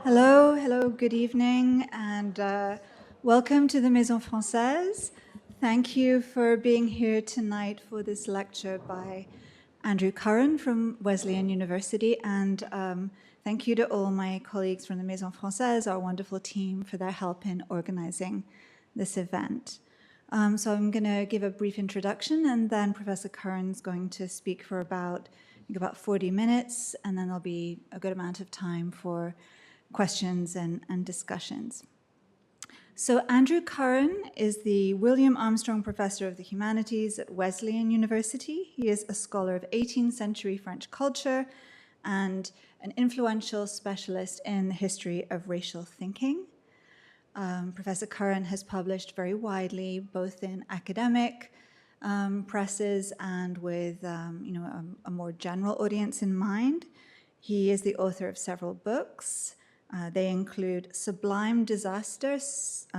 Hello, good evening, and welcome to the Maison Française. Thank you for being here tonight for this lecture by Andrew Curran from Wesleyan University, and thank you to all my colleagues from the Maison Française, our wonderful team, for their help in organizing this event. So I'm going to give a brief introduction, and then Professor Curran's going to speak for about 40 minutes, and then there'll be a good amount of time for questions and discussions. So Andrew Curran is the William Armstrong Professor of the Humanities at Wesleyan University. He is a scholar of 18th century French culture and an influential specialist in the history of racial thinking. Professor Curran has published very widely, both in academic presses and with a more general audience in mind. He is the author of several books. They include Sublime Disaster,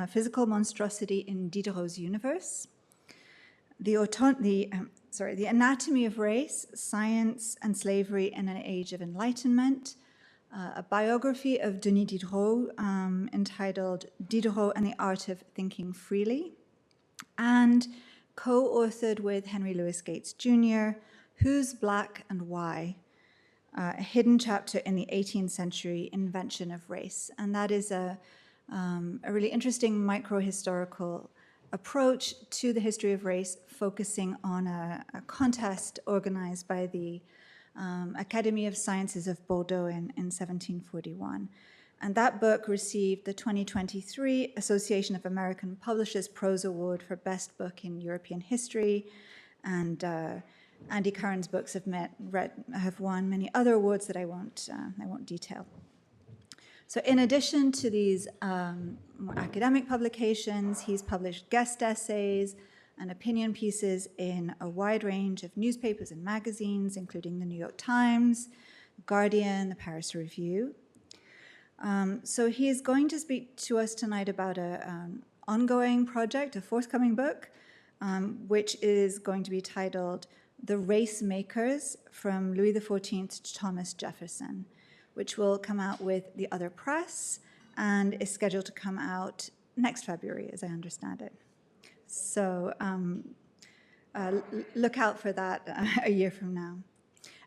Physical Monstrosity in Diderot's Universe, the Anatomy of Race, Science and Slavery in an Age of Enlightenment, a biography of Denis Diderot entitled Diderot and the Art of Thinking Freely, and co-authored with Henry Louis Gates Jr., Who's Black and Why? A hidden chapter in the 18th century invention of race. And that is a really interesting micro-historical approach to the history of race, focusing on a contest organized by the Academy of Sciences of Bordeaux in 1741. And that book received the 2023 Association of American Publishers Prose Award for Best Book in European History, and Andy Curran's books have won many other awards that I won't detail. So in addition to these more academic publications, he's published guest essays and opinion pieces in a wide range of newspapers and magazines, including the New York Times, Guardian, the Paris Review. So he is going to speak to us tonight about an ongoing project, a forthcoming book, which is going to be titled The Race Makers, from Louis XIV to Thomas Jefferson, which will come out with the Other Press and is scheduled to come out next February, as I understand it. So look out for that a year from now.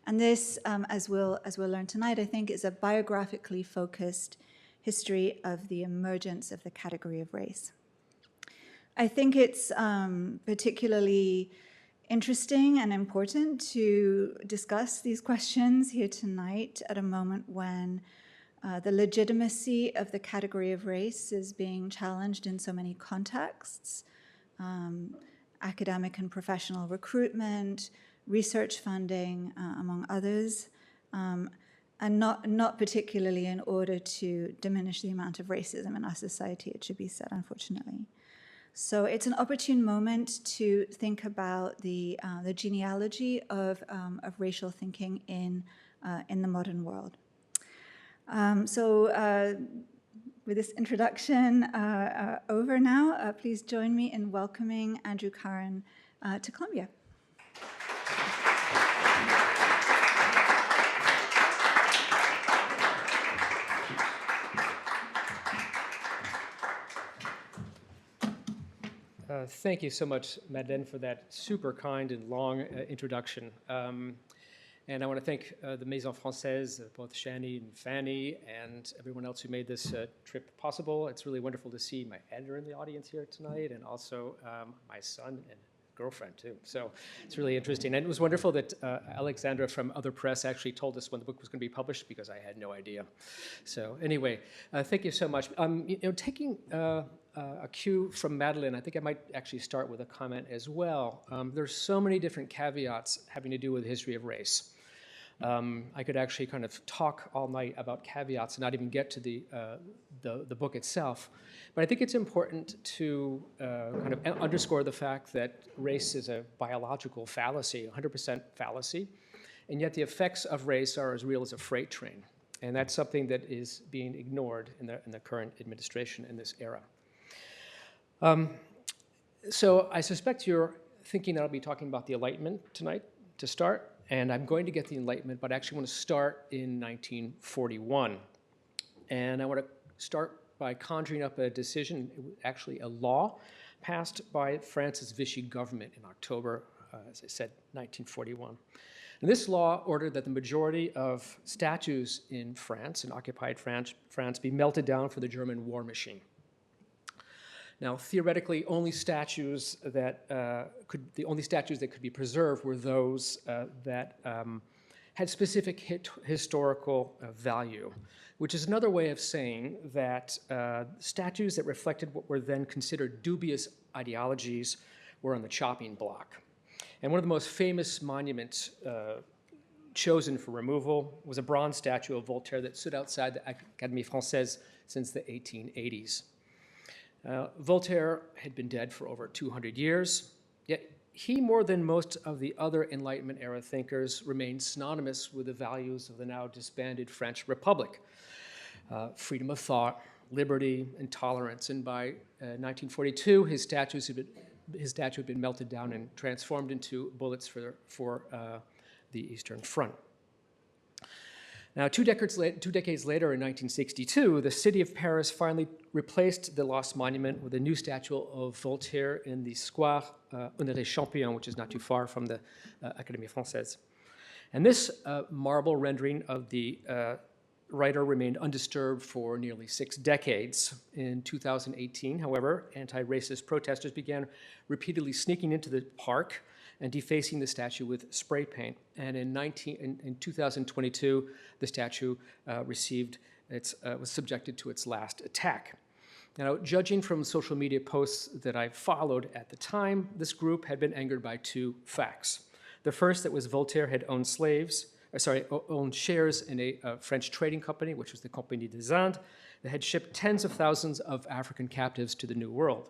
And this, as we'll learn tonight, I think, is a biographically focused history of the emergence of the category of race. I think it's particularly interesting and important to discuss these questions here tonight at a moment when the legitimacy of the category of race is being challenged in so many contexts, academic and professional recruitment, research funding, among others, and not particularly in order to diminish the amount of racism in our society, it should be said, unfortunately. So it's an opportune moment to think about the genealogy of racial thinking in the modern world. With this introduction over now, please join me in welcoming Andrew Curran to Columbia. Thank you so much, Madeleine, for that super kind and long introduction. And I want to thank the Maison Française, both Shani and Fanny, and everyone else who made this trip possible. It's really wonderful to see my editor in the audience here tonight, and also my son and girlfriend, too. So it's really interesting. And it was wonderful that Alexandra from Other Press actually told us when the book was going to be published, because I had no idea. So anyway, thank you so much. Taking a cue from Madeleine, I think I might actually start with a comment as well. There's so many different caveats having to do with the history of race. I could actually kind of talk all night about caveats and not even get to the book itself. But I think it's important to kind of underscore the fact that race is a biological fallacy, 100% fallacy, and yet the effects of race are as real as a freight train. And that's something that is being ignored in the current administration in this era. So I suspect you're thinking that I'll be talking about the Enlightenment tonight to start, and I'm going to get the Enlightenment, but I actually want to start in 1941. And I want to start by conjuring up a decision, actually a law, passed by France's Vichy government in October, as I said, 1941. And this law ordered that the majority of statues in France, in occupied France, be melted down for the German war machine. Now, theoretically, the only statues that could be preserved were those that had specific historical value, which is another way of saying that statues that reflected what were then considered dubious ideologies were on the chopping block. And one of the most famous monuments chosen for removal was a bronze statue of Voltaire that stood outside the Académie Française since the 1880s. Voltaire had been dead for over 200 years, yet he, more than most of the other Enlightenment era thinkers, remained synonymous with the values of the now disbanded French Republic. Freedom of thought, liberty, and tolerance. And by 1942, his statue had been melted down and transformed into bullets for the Eastern Front. Now, two decades later, in 1962, the city of Paris finally replaced the lost monument with a new statue of Voltaire in the Square Honoré Champion, which is not too far from the Académie Française. And this marble rendering of the writer remained undisturbed for nearly 6 decades. In 2018, however, anti-racist protesters began repeatedly sneaking into the park and defacing the statue with spray paint. And in 2022, the statue was subjected to its last attack. Now, judging from social media posts that I followed at the time, this group had been angered by 2 facts. The first, that was Voltaire had owned shares in a French trading company, which was the Compagnie des Indes, that had shipped tens of thousands of African captives to the New World.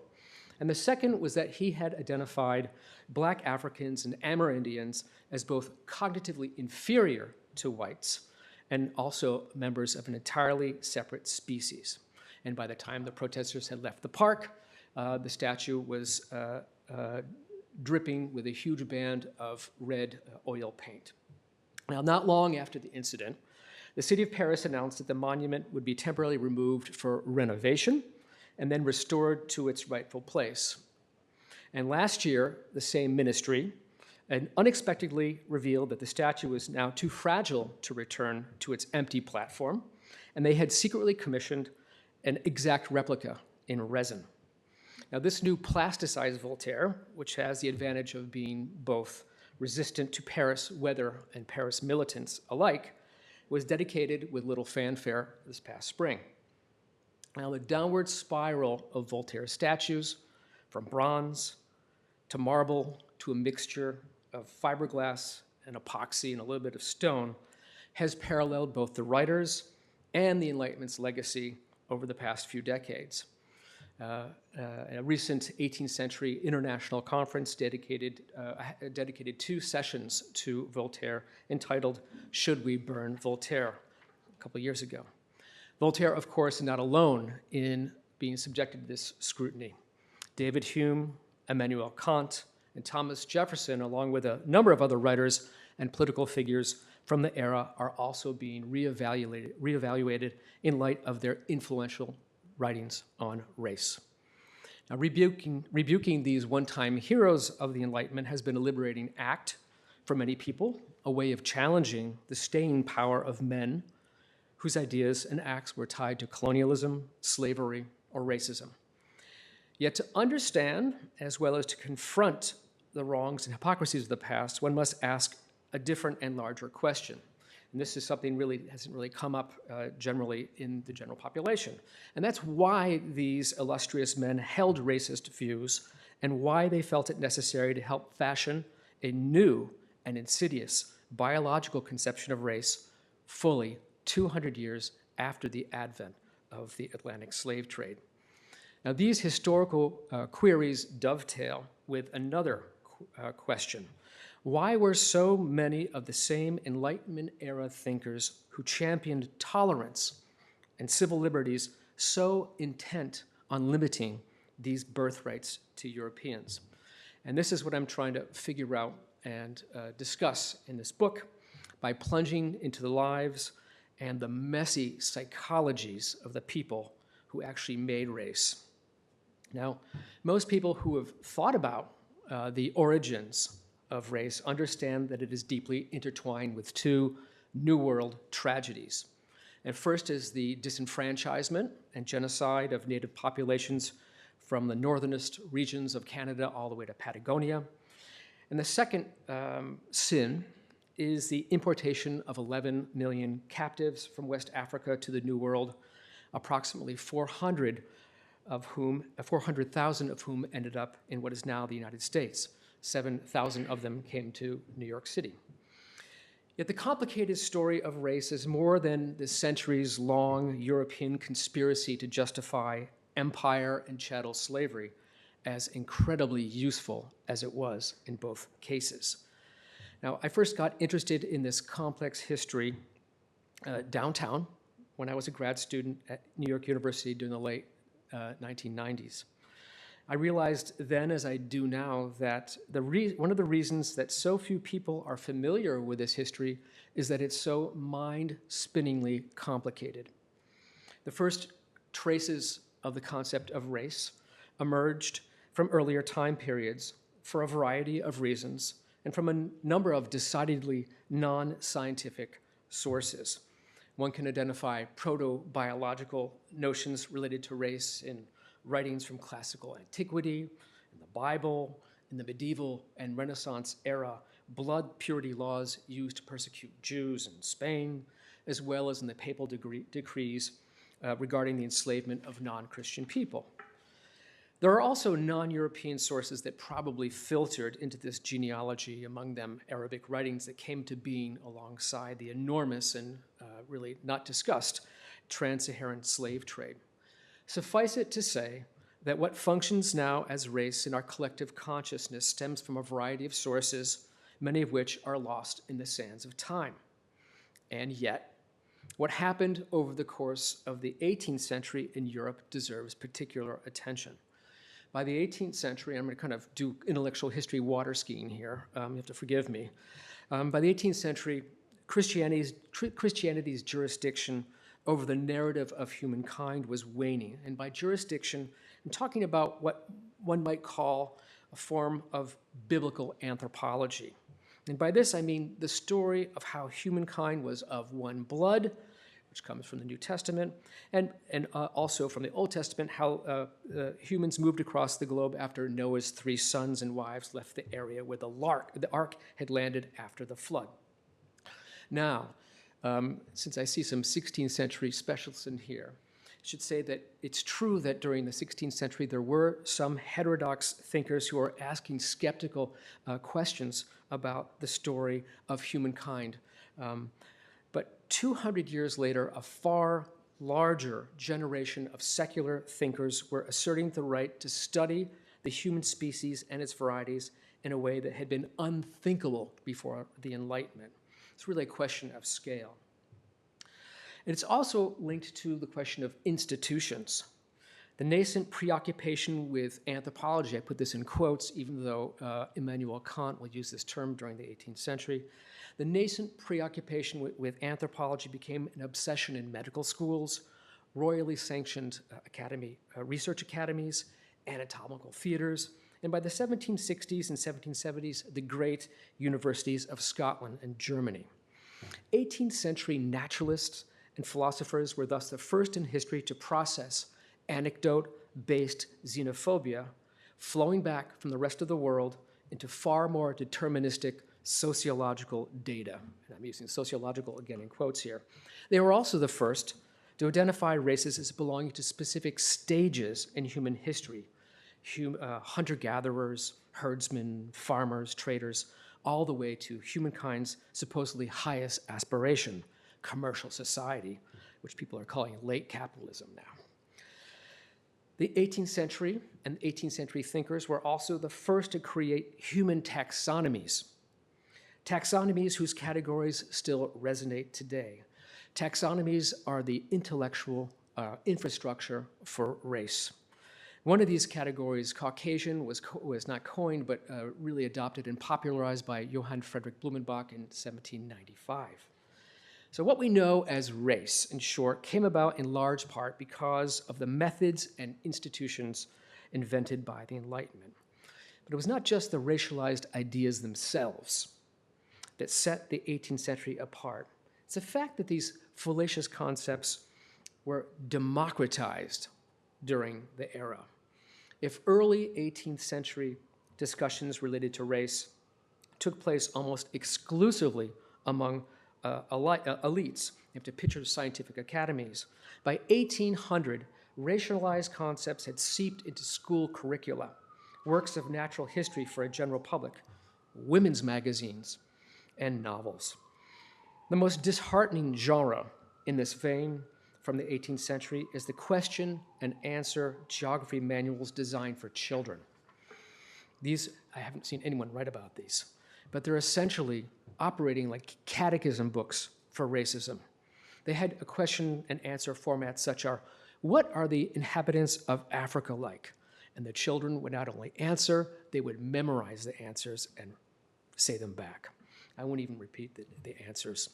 And the second was that he had identified Black Africans and Amerindians as both cognitively inferior to whites and also members of an entirely separate species. And by the time the protesters had left the park, the statue was dripping with a huge band of red oil paint. Now, not long after the incident, the city of Paris announced that the monument would be temporarily removed for renovation and then restored to its rightful place. And last year, the same ministry unexpectedly revealed that the statue was now too fragile to return to its empty platform, and they had secretly commissioned an exact replica in resin. Now, this new plasticized Voltaire, which has the advantage of being both resistant to Paris weather and Paris militants alike, was dedicated with little fanfare this past spring. Now, the downward spiral of Voltaire's statues, from bronze to marble to a mixture of fiberglass and epoxy and a little bit of stone, has paralleled both the writers and the Enlightenment's legacy over the past few decades. A recent 18th century international conference dedicated 2 sessions to Voltaire, entitled "Should We Burn Voltaire?" a couple years ago. Voltaire, of course, is not alone in being subjected to this scrutiny. David Hume, Immanuel Kant, and Thomas Jefferson, along with a number of other writers and political figures from the era, are also being reevaluated in light of their influential writings on race. Now, rebuking these one-time heroes of the Enlightenment has been a liberating act for many people, a way of challenging the staying power of men whose ideas and acts were tied to colonialism, slavery, or racism. Yet to understand, as well as to confront the wrongs and hypocrisies of the past, one must ask a different and larger question. And this is something hasn't really come up generally in the general population. And that's why these illustrious men held racist views and why they felt it necessary to help fashion a new and insidious biological conception of race fully 200 years after the advent of the Atlantic slave trade. Now, these historical queries dovetail with another question. Why were so many of the same Enlightenment-era thinkers who championed tolerance and civil liberties so intent on limiting these birthrights to Europeans? And this is what I'm trying to figure out and discuss in this book by plunging into the lives and the messy psychologies of the people who actually made race. Now, most people who have thought about the origins of race understand that it is deeply intertwined with two New World tragedies. And first is the disenfranchisement and genocide of native populations from the northernest regions of Canada all the way to Patagonia. And the second sin is the importation of 11 million captives from West Africa to the New World, approximately 400,000 of whom ended up in what is now the United States. 7,000 of them came to New York City. Yet the complicated story of race is more than the centuries-long European conspiracy to justify empire and chattel slavery, as incredibly useful as it was in both cases. Now, I first got interested in this complex history downtown when I was a grad student at New York University during the late 1990s. I realized then, as I do now, that one of the reasons that so few people are familiar with this history is that it's so mind-spinningly complicated. The first traces of the concept of race emerged from earlier time periods for a variety of reasons and from a number of decidedly non-scientific sources. One can identify proto-biological notions related to race in writings from classical antiquity, in the Bible, in the medieval and Renaissance era, blood purity laws used to persecute Jews in Spain, as well as in the papal decrees regarding the enslavement of non-Christian people. There are also non-European sources that probably filtered into this genealogy, among them Arabic writings that came to being alongside the enormous and really not discussed trans-Saharan slave trade. Suffice it to say that what functions now as race in our collective consciousness stems from a variety of sources, many of which are lost in the sands of time. And yet, what happened over the course of the 18th century in Europe deserves particular attention. By the 18th century, I'm going to kind of do intellectual history water skiing here. You have to forgive me. By the 18th century, Christianity's jurisdiction over the narrative of humankind was waning. And by jurisdiction, I'm talking about what one might call a form of biblical anthropology. And by this, I mean the story of how humankind was of one blood, which comes from the New Testament, and also from the Old Testament, how humans moved across the globe after Noah's 3 sons and wives left the area where the ark had landed after the flood. Now, since I see some 16th century specialists in here, I should say that it's true that during the 16th century there were some heterodox thinkers who were asking skeptical questions about the story of humankind. But 200 years later, a far larger generation of secular thinkers were asserting the right to study the human species and its varieties in a way that had been unthinkable before the Enlightenment. It's really a question of scale. And it's also linked to the question of institutions. The nascent preoccupation with anthropology, I put this in quotes, even though Immanuel Kant will use this term during the 18th century. The nascent preoccupation with anthropology became an obsession in medical schools, royally sanctioned research academies, anatomical theaters, and by the 1760s and 1770s, the great universities of Scotland and Germany. 18th century naturalists and philosophers were thus the first in history to process anecdote-based xenophobia flowing back from the rest of the world into far more deterministic sociological data. And I'm using sociological again in quotes here. They were also the first to identify races as belonging to specific stages in human history. Hunter-gatherers, herdsmen, farmers, traders, all the way to humankind's supposedly highest aspiration, commercial society, which people are calling late capitalism now. The 18th century and 18th century thinkers were also the first to create human taxonomies. Taxonomies whose categories still resonate today. Taxonomies are the intellectual infrastructure for race. One of these categories, Caucasian, was not coined, but really adopted and popularized by Johann Friedrich Blumenbach in 1795. So what we know as race, in short, came about in large part because of the methods and institutions invented by the Enlightenment. But it was not just the racialized ideas themselves that set the 18th century apart. It's the fact that these fallacious concepts were democratized during the era. If early 18th century discussions related to race took place almost exclusively among elites, you have to picture scientific academies. By 1800, racialized concepts had seeped into school curricula, works of natural history for a general public, women's magazines, and novels. The most disheartening genre in this vein from the 18th century is the question and answer geography manuals designed for children. These, I haven't seen anyone write about these, but they're essentially operating like catechism books for racism. They had a question and answer format such as, what are the inhabitants of Africa like? And the children would not only answer, they would memorize the answers and say them back. I won't even repeat the answers.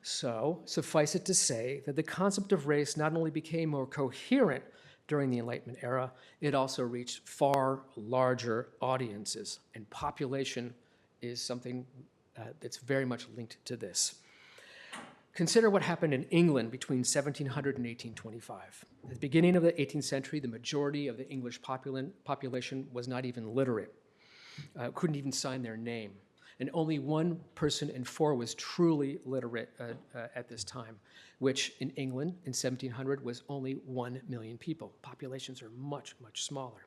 So, suffice it to say that the concept of race not only became more coherent during the Enlightenment era, it also reached far larger audiences, and population is something that's very much linked to this. Consider what happened in England between 1700 and 1825. At the beginning of the 18th century, the majority of the English population was not even literate, couldn't even sign their name. And only 1 person in 4 was truly literate at this time, which in England in 1700 was only 1 million people. Populations are much, much smaller.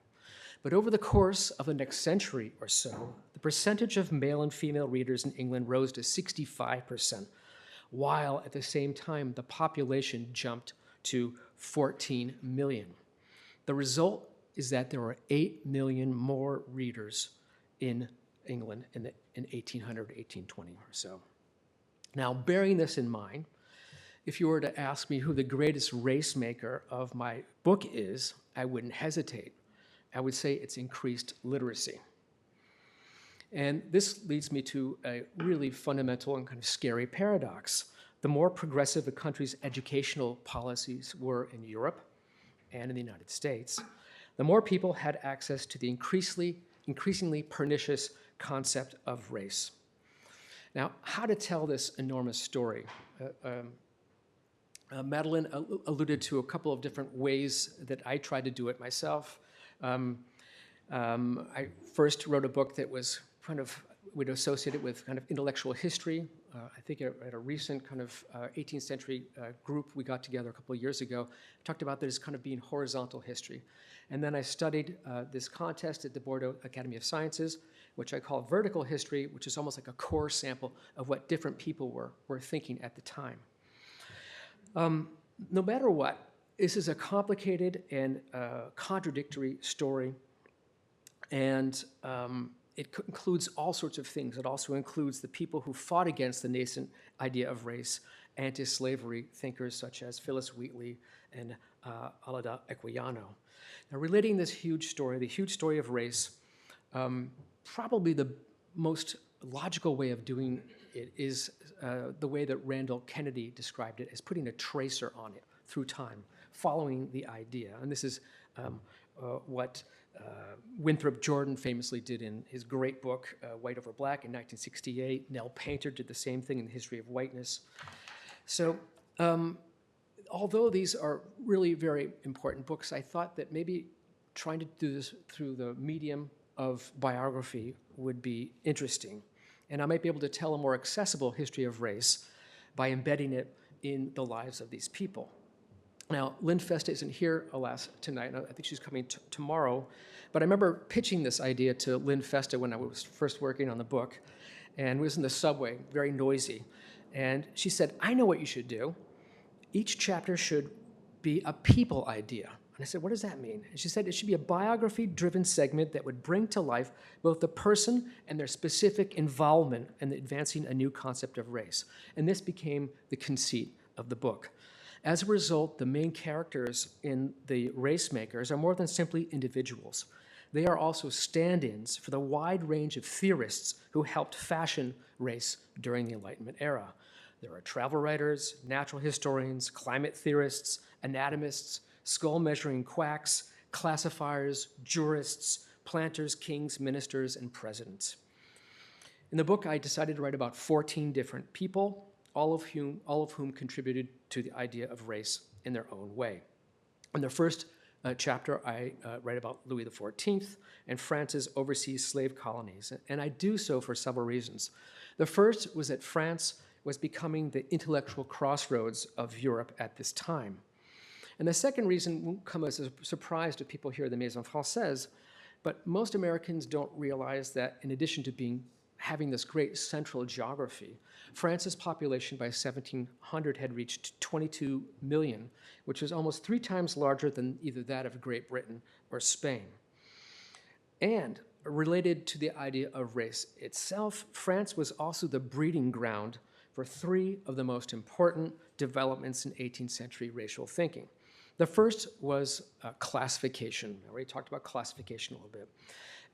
But over the course of the next century or so, the percentage of male and female readers in England rose to 65%, while at the same time the population jumped to 14 million. The result is that there were 8 million more readers in England in 1800, 1820 or so. Now, bearing this in mind, if you were to ask me who the greatest race maker of my book is, I wouldn't hesitate. I would say it's increased literacy. And this leads me to a really fundamental and kind of scary paradox. The more progressive a country's educational policies were in Europe and in the United States, the more people had access to the increasingly pernicious concept of race. Now, how to tell this enormous story? Madeline alluded to a couple of different ways that I tried to do it myself. I first wrote a book that was kind of, would associate it with kind of intellectual history. I think at a recent kind of 18th century group we got together a couple of years ago, talked about that as kind of being horizontal history. And then I studied this contest at the Bordeaux Academy of Sciences, which I call vertical history, which is almost like a core sample of what different people were thinking at the time. No matter what, this is a complicated and contradictory story, and it includes all sorts of things. It also includes the people who fought against the nascent idea of race, anti-slavery thinkers such as Phyllis Wheatley and Alida Equiano. Now, relating this huge story, the huge story of race, probably the most logical way of doing it is the way that Randall Kennedy described it, as putting a tracer on it through time, following the idea. And this is what Winthrop Jordan famously did in his great book, White Over Black, in 1968. Nell Painter did the same thing in The History of Whiteness. So although these are really very important books, I thought that maybe trying to do this through the medium of biography would be interesting. And I might be able to tell a more accessible history of race by embedding it in the lives of these people. Now, Lynn Festa isn't here, alas, tonight. I think she's coming tomorrow. But I remember pitching this idea to Lynn Festa when I was first working on the book. And we was in the subway, very noisy. And she said, I know what you should do. Each chapter should be a people idea. And I said, what does that mean? And she said, it should be a biography-driven segment that would bring to life both the person and their specific involvement in advancing a new concept of race. And this became the conceit of the book. As a result, the main characters in The Race Makers are more than simply individuals. They are also stand-ins for the wide range of theorists who helped fashion race during the Enlightenment era. There are travel writers, natural historians, climate theorists, anatomists, skull-measuring quacks, classifiers, jurists, planters, kings, ministers, and presidents. In the book, I decided to write about 14 different people, all of whom contributed to the idea of race in their own way. In the first chapter, I write about Louis XIV and France's overseas slave colonies, and I do so for several reasons. The first was that France was becoming the intellectual crossroads of Europe at this time. And the second reason won't come as a surprise to people here at the Maison Française, but most Americans don't realize that in addition to having this great central geography, France's population by 1700 had reached 22 million, which was almost 3 times larger than either that of Great Britain or Spain. And related to the idea of race itself, France was also the breeding ground for 3 of the most important developments in 18th century racial thinking. The first was classification. I already talked about classification a little bit.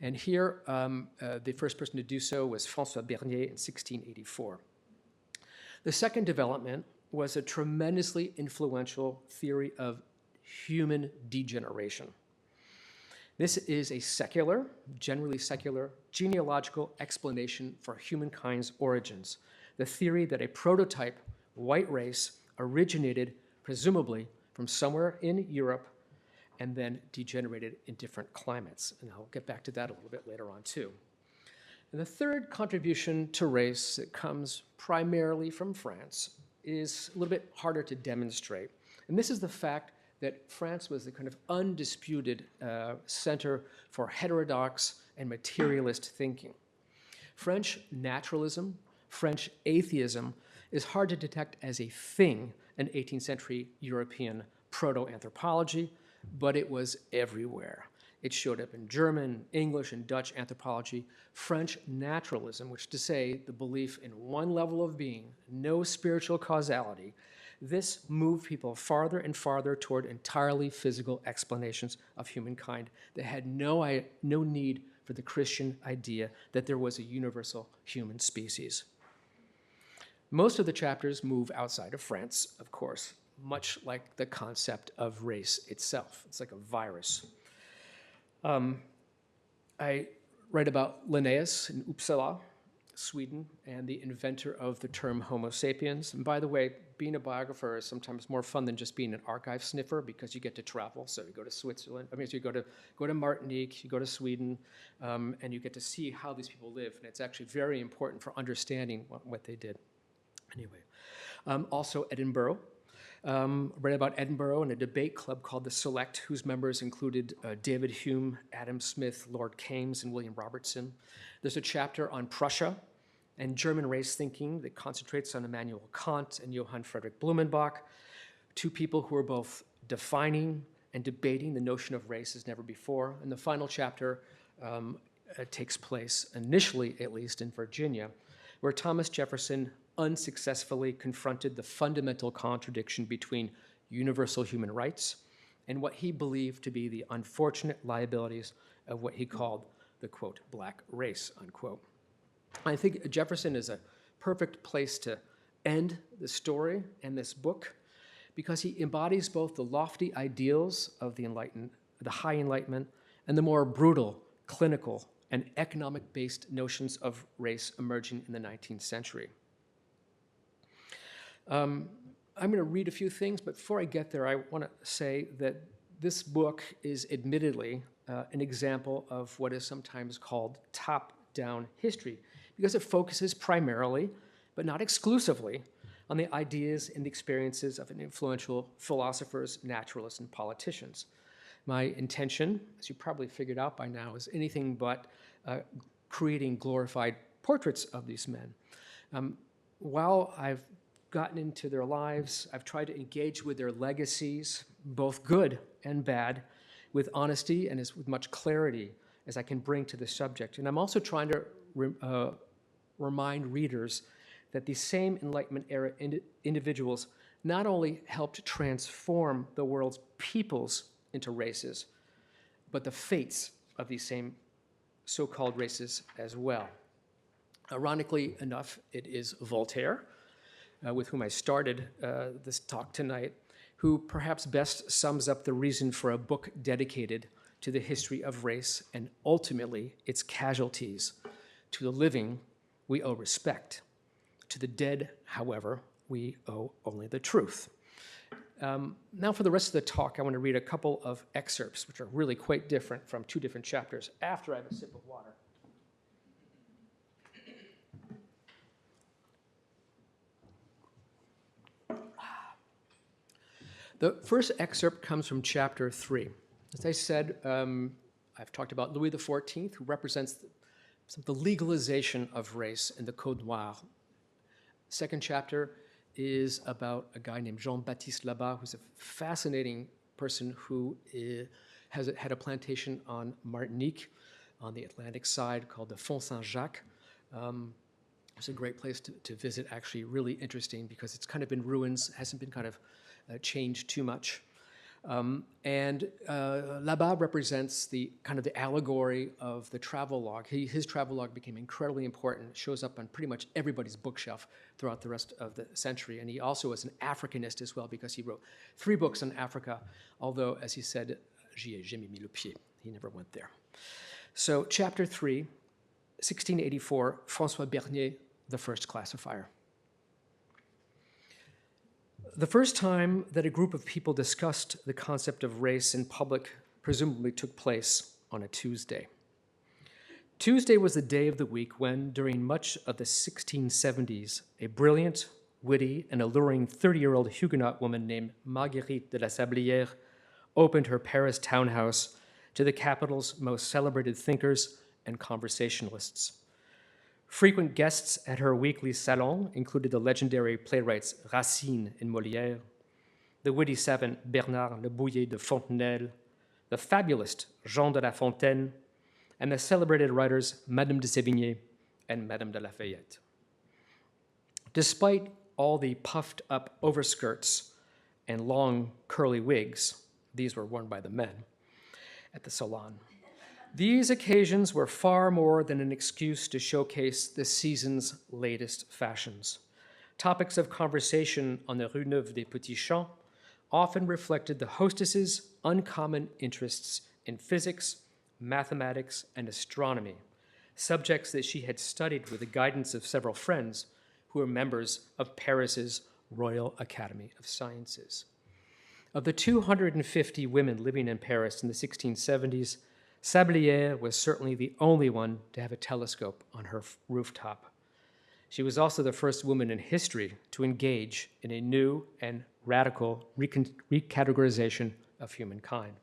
And here, the first person to do so was François Bernier in 1684. The second development was a tremendously influential theory of human degeneration. This is a secular, generally secular, genealogical explanation for humankind's origins. The theory that a prototype white race originated, presumably, from somewhere in Europe and then degenerated in different climates. And I'll get back to that a little bit later on, too. And the third contribution to race that comes primarily from France is a little bit harder to demonstrate. And this is the fact that France was the kind of undisputed center for heterodox and materialist thinking. French naturalism, French atheism is hard to detect as a thing in 18th century European proto-anthropology, but it was everywhere. It showed up in German, English, and Dutch anthropology. French naturalism, which is to say the belief in one level of being, no spiritual causality, this moved people farther and farther toward entirely physical explanations of humankind that had no need for the Christian idea that there was a universal human species. Most of the chapters move outside of France, of course, much like the concept of race itself. It's like a virus. I write about Linnaeus in Uppsala, Sweden, and the inventor of the term Homo sapiens. And by the way, being a biographer is sometimes more fun than just being an archive sniffer because you get to travel. So you go to Switzerland, so you go to Martinique, you go to Sweden, and you get to see how these people live. And it's actually very important for understanding what they did. Anyway, also Edinburgh. Read about Edinburgh in a debate club called The Select, whose members included David Hume, Adam Smith, Lord Keynes, and William Robertson. There's a chapter on Prussia and German race thinking that concentrates on Immanuel Kant and Johann Friedrich Blumenbach, 2 people who are both defining and debating the notion of race as never before. And the final chapter takes place, initially at least, in Virginia, where Thomas Jefferson unsuccessfully confronted the fundamental contradiction between universal human rights and what he believed to be the unfortunate liabilities of what he called the, quote, black race, unquote. I think Jefferson is a perfect place to end the story and this book because he embodies both the lofty ideals of the high Enlightenment and the more brutal, clinical, and economic-based notions of race emerging in the 19th century. I'm going to read a few things, but before I get there, I want to say that this book is admittedly an example of what is sometimes called top-down history, because it focuses primarily, but not exclusively, on the ideas and experiences of influential philosophers, naturalists, and politicians. My intention, as you probably figured out by now, is anything but creating glorified portraits of these men. While I've gotten into their lives, I've tried to engage with their legacies, both good and bad, with honesty and with much clarity as I can bring to the subject. And I'm also trying to remind readers that these same Enlightenment era individuals not only helped transform the world's peoples into races, but the fates of these same so-called races as well. Ironically enough, it is Voltaire, with whom I started this talk tonight, who perhaps best sums up the reason for a book dedicated to the history of race and ultimately its casualties. To the living, we owe respect. To the dead, however, we owe only the truth. Now for the rest of the talk, I want to read a couple of excerpts, which are really quite different from two different chapters, after I have a sip of water. The first excerpt comes from chapter 3. As I said, I've talked about Louis XIV, who represents the legalization of race in the Code Noir. Second chapter is about a guy named Jean-Baptiste Labat, who's a fascinating person who had a plantation on Martinique on the Atlantic side called the Font Saint-Jacques. It's a great place to visit, actually really interesting because it's kind of in ruins, hasn't been kind of changed too much. Labat represents the kind of the allegory of the travel log. His travel log became incredibly important. It shows up on pretty much everybody's bookshelf throughout the rest of the century. And he also was an Africanist as well because he wrote 3 books on Africa, although, as he said, j'y ai jamais mis le pied. He never went there. So chapter 3, 1684, François Bernier, the first classifier. The first time that a group of people discussed the concept of race in public presumably took place on a Tuesday. Tuesday was the day of the week when, during much of the 1670s, a brilliant, witty, and alluring 30-year-old Huguenot woman named Marguerite de la Sablière opened her Paris townhouse to the capital's most celebrated thinkers and conversationalists. Frequent guests at her weekly salon included the legendary playwrights Racine and Molière, the witty savant Bernard Le Bouillet de Fontenelle, the fabulist Jean de La Fontaine, and the celebrated writers Madame de Sévigné and Madame de Lafayette. Despite all the puffed-up overskirts and long curly wigs, these were worn by the men at the salon, these occasions were far more than an excuse to showcase the season's latest fashions. Topics of conversation on the Rue Neuve des Petits Champs often reflected the hostess's uncommon interests in physics, mathematics, and astronomy, subjects that she had studied with the guidance of several friends who were members of Paris's Royal Academy of Sciences. Of the 250 women living in Paris in the 1670s, Sablière was certainly the only one to have a telescope on her rooftop. She was also the first woman in history to engage in a new and radical recategorization of humankind.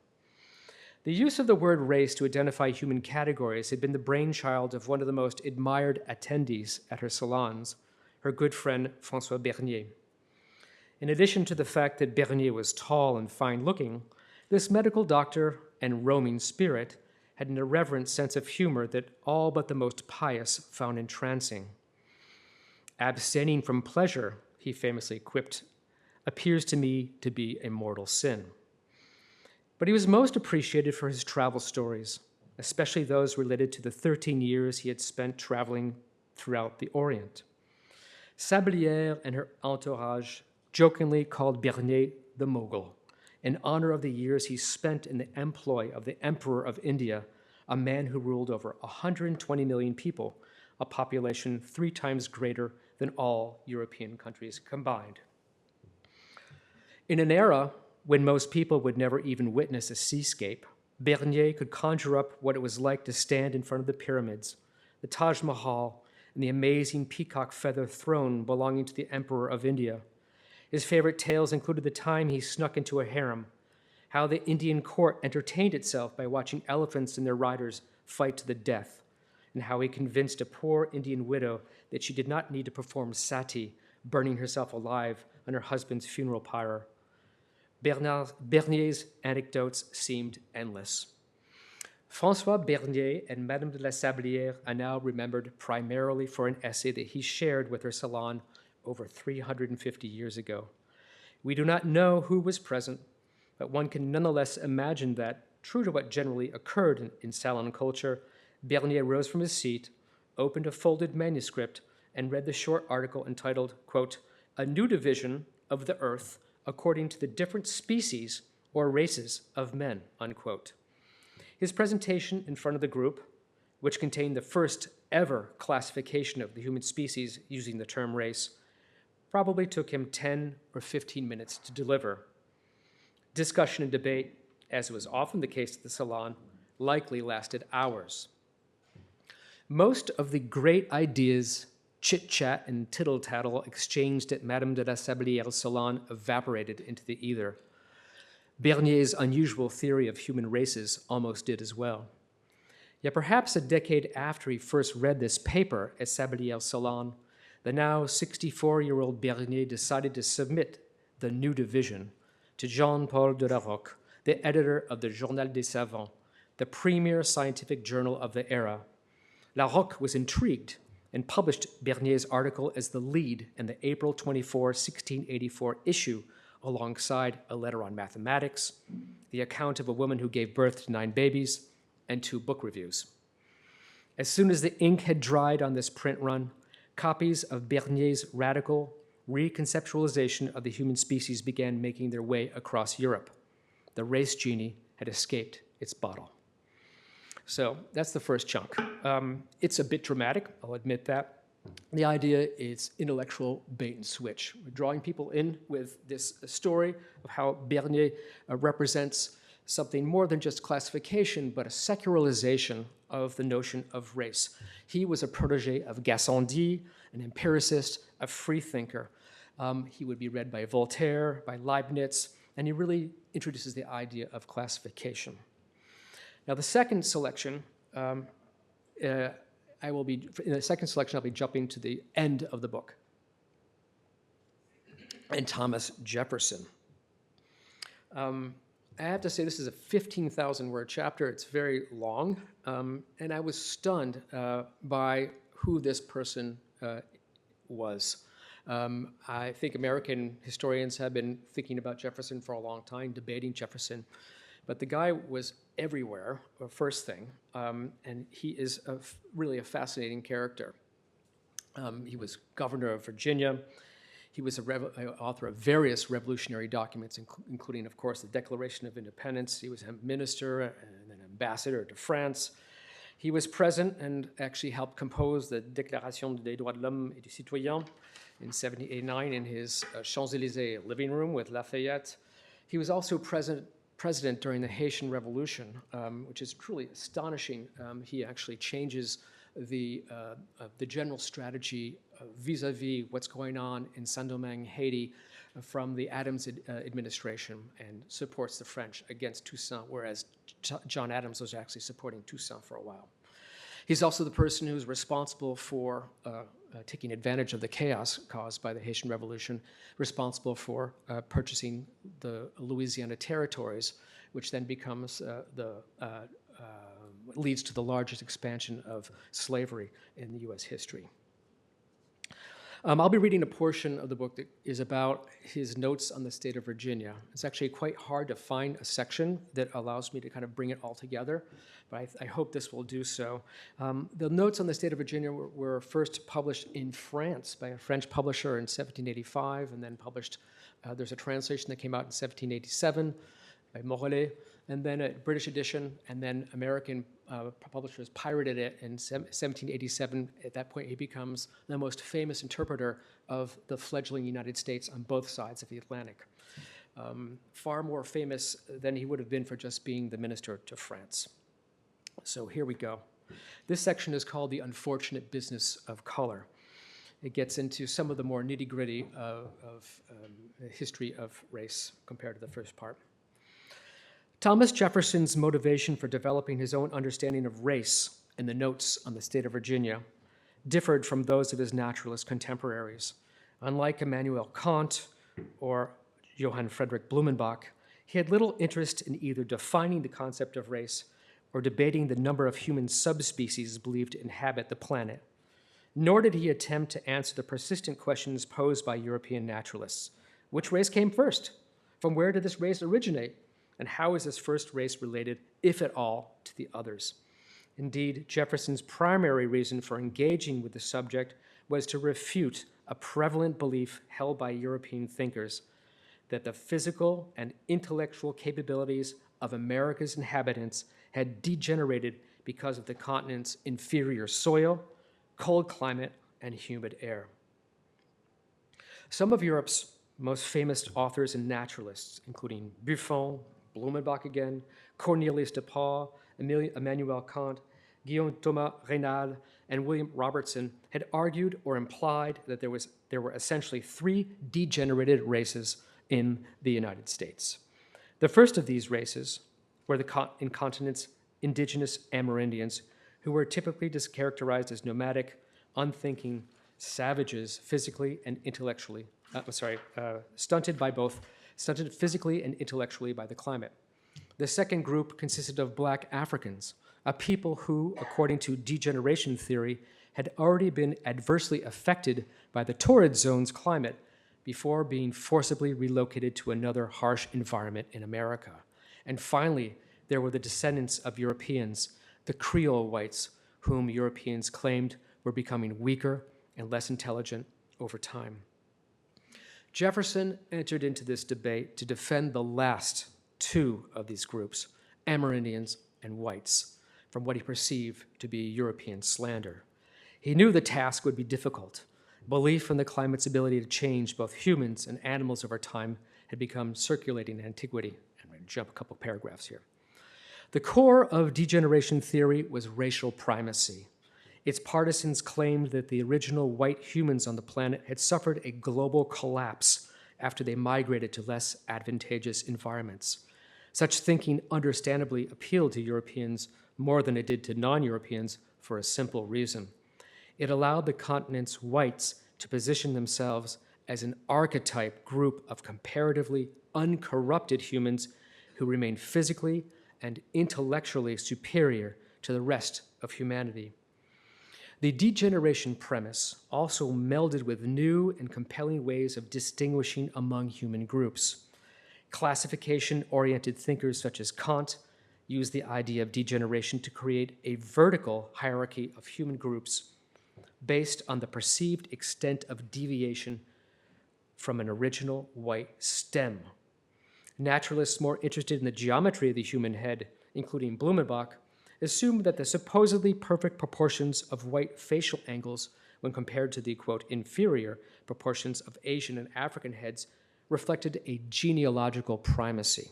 The use of the word race to identify human categories had been the brainchild of one of the most admired attendees at her salons, her good friend François Bernier. In addition to the fact that Bernier was tall and fine-looking, this medical doctor and roaming spirit had an irreverent sense of humor that all but the most pious found entrancing. Abstaining from pleasure, he famously quipped, appears to me to be a mortal sin. But he was most appreciated for his travel stories, especially those related to the 13 years he had spent traveling throughout the Orient. Sablière and her entourage jokingly called Bernier the Mogul, in honor of the years he spent in the employ of the Emperor of India, a man who ruled over 120 million people, a population 3 times greater than all European countries combined. In an era when most people would never even witness a seascape, Bernier could conjure up what it was like to stand in front of the pyramids, the Taj Mahal, and the amazing peacock feather throne belonging to the Emperor of India. His favorite tales included the time he snuck into a harem, how the Indian court entertained itself by watching elephants and their riders fight to the death, and how he convinced a poor Indian widow that she did not need to perform sati, burning herself alive on her husband's funeral pyre. Bernier's anecdotes seemed endless. François Bernier and Madame de la Sablière are now remembered primarily for an essay that he shared with her salon over 350 years ago. We do not know who was present, but one can nonetheless imagine that, true to what generally occurred in salon culture, Bernier rose from his seat, opened a folded manuscript, and read the short article entitled, quote, a new division of the earth according to the different species or races of men, unquote. His presentation in front of the group, which contained the first ever classification of the human species using the term race, probably took him 10 or 15 minutes to deliver. Discussion and debate, as was often the case at the Salon, likely lasted hours. Most of the great ideas, chit-chat and tittle-tattle exchanged at Madame de la Sabelliere's salon evaporated into the ether. Bernier's unusual theory of human races almost did as well. Yet perhaps a decade after he first read this paper at Sabelliere's salon, the now 64-year-old Bernier decided to submit the new division to Jean-Paul de la Rocque, the editor of the Journal des Savants, the premier scientific journal of the era. La Rocque was intrigued and published Bernier's article as the lead in the April 24, 1684 issue, alongside a letter on mathematics, the account of a woman who gave birth to 9 babies, and 2 book reviews. As soon as the ink had dried on this print run, copies of Bernier's radical reconceptualization of the human species began making their way across Europe. The race genie had escaped its bottle. So that's the first chunk. It's a bit dramatic, I'll admit that. The idea is intellectual bait and switch. We're drawing people in with this story of how Bernier represents something more than just classification, but a secularization of the notion of race. He was a protege of Gassendi, an empiricist, a freethinker. He would be read by Voltaire, by Leibniz, and he really introduces the idea of classification. Now, the second selection, in the second selection, I'll be jumping to the end of the book, and Thomas Jefferson. I have to say this is a 15,000-word chapter. It's very long, and I was stunned by who this person was. I think American historians have been thinking about Jefferson for a long time, debating Jefferson, but the guy was everywhere, first thing, and he is really a fascinating character. He was governor of Virginia. He was an author of various revolutionary documents, including, of course, the Declaration of Independence. He was a minister and an ambassador to France. He was present and actually helped compose the Déclaration des droits de l'homme et du citoyen in 1789 in his Champs-Élysées living room with Lafayette. He was also president during the Haitian Revolution, which is truly astonishing. He actually changes the general strategy vis-a-vis what's going on in Saint-Domingue, Haiti, from the Adams administration, and supports the French against Toussaint, whereas John Adams was actually supporting Toussaint for a while. He's also the person who's responsible for taking advantage of the chaos caused by the Haitian Revolution, responsible for purchasing the Louisiana territories, which then becomes leads to the largest expansion of slavery in U.S. history. I'll be reading a portion of the book that is about his notes on the state of Virginia. It's actually quite hard to find a section that allows me to kind of bring it all together, but I hope this will do so. The notes on the state of Virginia were first published in France by a French publisher in 1785, and then published, there's a translation that came out in 1787 by Morellet, and then a British edition, and then American publishers pirated it in 1787. At that point, he becomes the most famous interpreter of the fledgling United States on both sides of the Atlantic. Far more famous than he would have been for just being the minister to France. So here we go. This section is called The Unfortunate Business of Color. It gets into some of the more nitty-gritty of history of race compared to the first part. Thomas Jefferson's motivation for developing his own understanding of race in the notes on the state of Virginia differed from those of his naturalist contemporaries. Unlike Immanuel Kant or Johann Friedrich Blumenbach, he had little interest in either defining the concept of race or debating the number of human subspecies believed to inhabit the planet. Nor did he attempt to answer the persistent questions posed by European naturalists. Which race came first? From where did this race originate? And how is this first race related, if at all, to the others? Indeed, Jefferson's primary reason for engaging with the subject was to refute a prevalent belief held by European thinkers that the physical and intellectual capabilities of America's inhabitants had degenerated because of the continent's inferior soil, cold climate, and humid air. Some of Europe's most famous authors and naturalists, including Buffon, Blumenbach again, Cornelius de Paul, Immanuel Kant, Guillaume Thomas Reynal, and William Robertson, had argued or implied that there were essentially three degenerated races in the United States. The first of these races were the incontinent's indigenous Amerindians, who were typically characterized as nomadic, unthinking savages, physically and intellectually, stunted physically and intellectually by the climate. The second group consisted of Black Africans, a people who, according to degeneration theory, had already been adversely affected by the torrid zone's climate before being forcibly relocated to another harsh environment in America. And finally, there were the descendants of Europeans, the Creole whites, whom Europeans claimed were becoming weaker and less intelligent over time. Jefferson entered into this debate to defend the last two of these groups, Amerindians and whites, from what he perceived to be European slander. He knew the task would be difficult. Belief in the climate's ability to change both humans and animals over time had become circulating in antiquity. I'm going to jump a couple paragraphs here. The core of degeneration theory was racial primacy. Its partisans claimed that the original white humans on the planet had suffered a global collapse after they migrated to less advantageous environments. Such thinking understandably appealed to Europeans more than it did to non-Europeans for a simple reason. It allowed the continent's whites to position themselves as an archetype group of comparatively uncorrupted humans who remained physically and intellectually superior to the rest of humanity. The degeneration premise also melded with new and compelling ways of distinguishing among human groups. Classification-oriented thinkers such as Kant used the idea of degeneration to create a vertical hierarchy of human groups based on the perceived extent of deviation from an original white stem. Naturalists more interested in the geometry of the human head, including Blumenbach, assumed that the supposedly perfect proportions of white facial angles when compared to the, quote, inferior proportions of Asian and African heads reflected a genealogical primacy.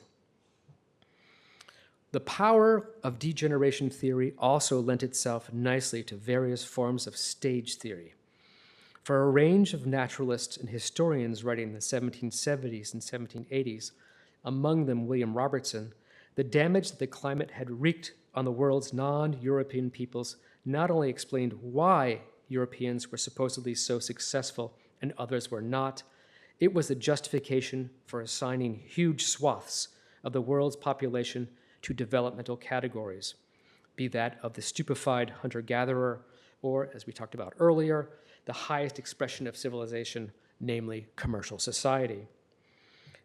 The power of degeneration theory also lent itself nicely to various forms of stage theory. For a range of naturalists and historians writing in the 1770s and 1780s, among them William Robertson, the damage that the climate had wreaked on the world's non-European peoples not only explained why Europeans were supposedly so successful and others were not, it was the justification for assigning huge swaths of the world's population to developmental categories, be that of the stupefied hunter-gatherer or, as we talked about earlier, the highest expression of civilization, namely commercial society.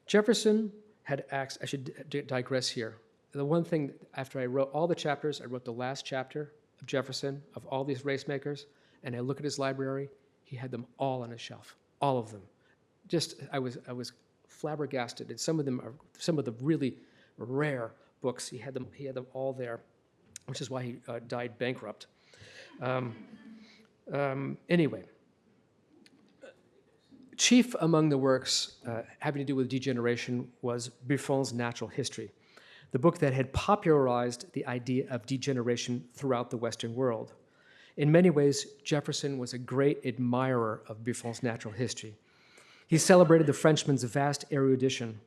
Jefferson had acts, I should digress here. The one thing, after I wrote all the chapters, I wrote the last chapter of Jefferson, of all these race makers, and I look at his library, he had them all on his shelf, all of them. Just, I was flabbergasted, and some of them are some of the really rare books. He had them all there, which is why he died bankrupt. Anyway, chief among the works having to do with degeneration was Buffon's Natural History, the book that had popularized the idea of degeneration throughout the Western world. In many ways, Jefferson was a great admirer of Buffon's Natural History. He celebrated the Frenchman's vast erudition,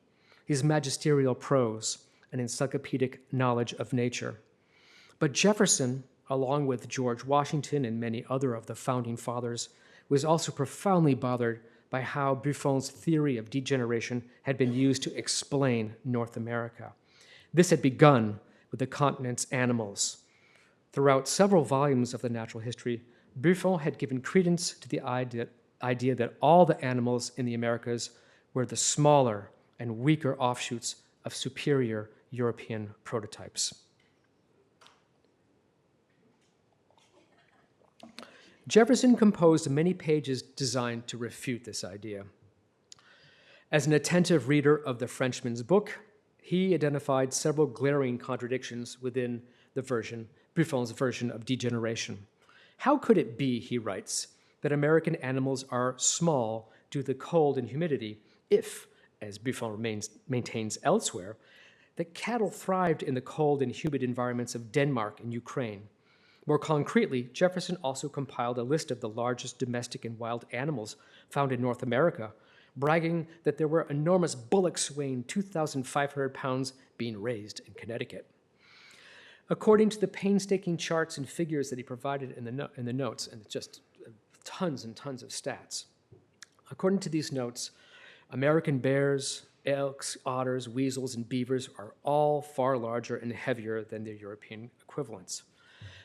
his magisterial prose, and encyclopedic knowledge of nature. But Jefferson, along with George Washington and many other of the founding fathers, was also profoundly bothered by how Buffon's theory of degeneration had been used to explain North America. This had begun with the continent's animals. Throughout several volumes of the Natural History, Buffon had given credence to the idea that all the animals in the Americas were the smaller and weaker offshoots of superior European prototypes. Jefferson composed many pages designed to refute this idea. As an attentive reader of the Frenchman's book, he identified several glaring contradictions within Buffon's version of degeneration. How could it be, he writes, that American animals are small due to the cold and humidity if, as Buffon maintains elsewhere, that cattle thrived in the cold and humid environments of Denmark and Ukraine? More concretely, Jefferson also compiled a list of the largest domestic and wild animals found in North America, bragging that there were enormous bullocks weighing 2,500 pounds being raised in Connecticut. According to the painstaking charts and figures that he provided in the notes, and just tons and tons of stats, according to these notes, American bears, elks, otters, weasels, and beavers are all far larger and heavier than their European equivalents.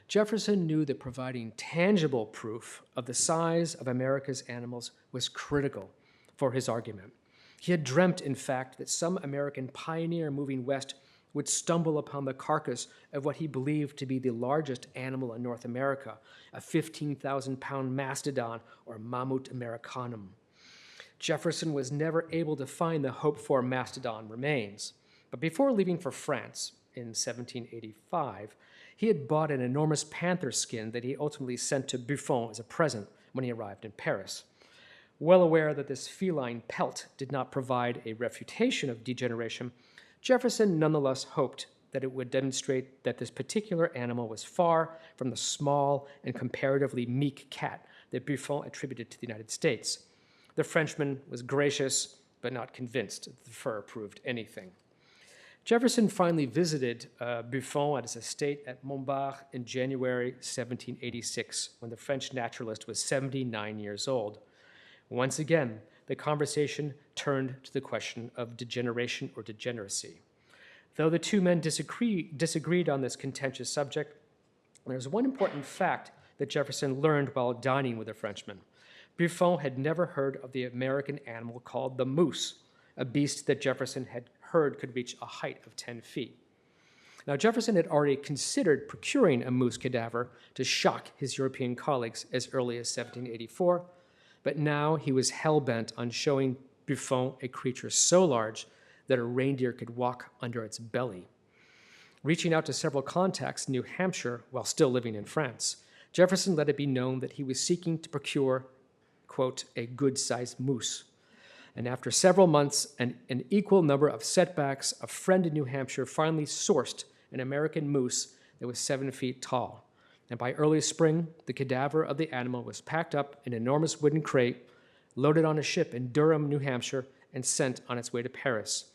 Jefferson knew that providing tangible proof of the size of America's animals was critical for his argument. He had dreamt, in fact, that some American pioneer moving west would stumble upon the carcass of what he believed to be the largest animal in North America, a 15,000-pound mastodon or Mammut americanum. Jefferson was never able to find the hoped-for mastodon remains, but before leaving for France in 1785, he had bought an enormous panther skin that he ultimately sent to Buffon as a present when he arrived in Paris. Well aware that this feline pelt did not provide a refutation of degeneration, Jefferson nonetheless hoped that it would demonstrate that this particular animal was far from the small and comparatively meek cat that Buffon attributed to the United States. The Frenchman was gracious, but not convinced that the fur proved anything. Jefferson finally visited Buffon at his estate at Montbard in January 1786, when the French naturalist was 79 years old. Once again, the conversation turned to the question of degeneration or degeneracy. Though the two men disagreed on this contentious subject, there's one important fact that Jefferson learned while dining with a Frenchman. Buffon had never heard of the American animal called the moose, a beast that Jefferson had heard could reach a height of 10 feet. Now, Jefferson had already considered procuring a moose cadaver to shock his European colleagues as early as 1784, but now he was hell-bent on showing Buffon a creature so large that a reindeer could walk under its belly. Reaching out to several contacts in New Hampshire while still living in France, Jefferson let it be known that he was seeking to procure, quote, a good-sized moose. And after several months and an equal number of setbacks, a friend in New Hampshire finally sourced an American moose that was 7 feet tall. And by early spring, the cadaver of the animal was packed up in an enormous wooden crate, loaded on a ship in Durham, New Hampshire, and sent on its way to Paris.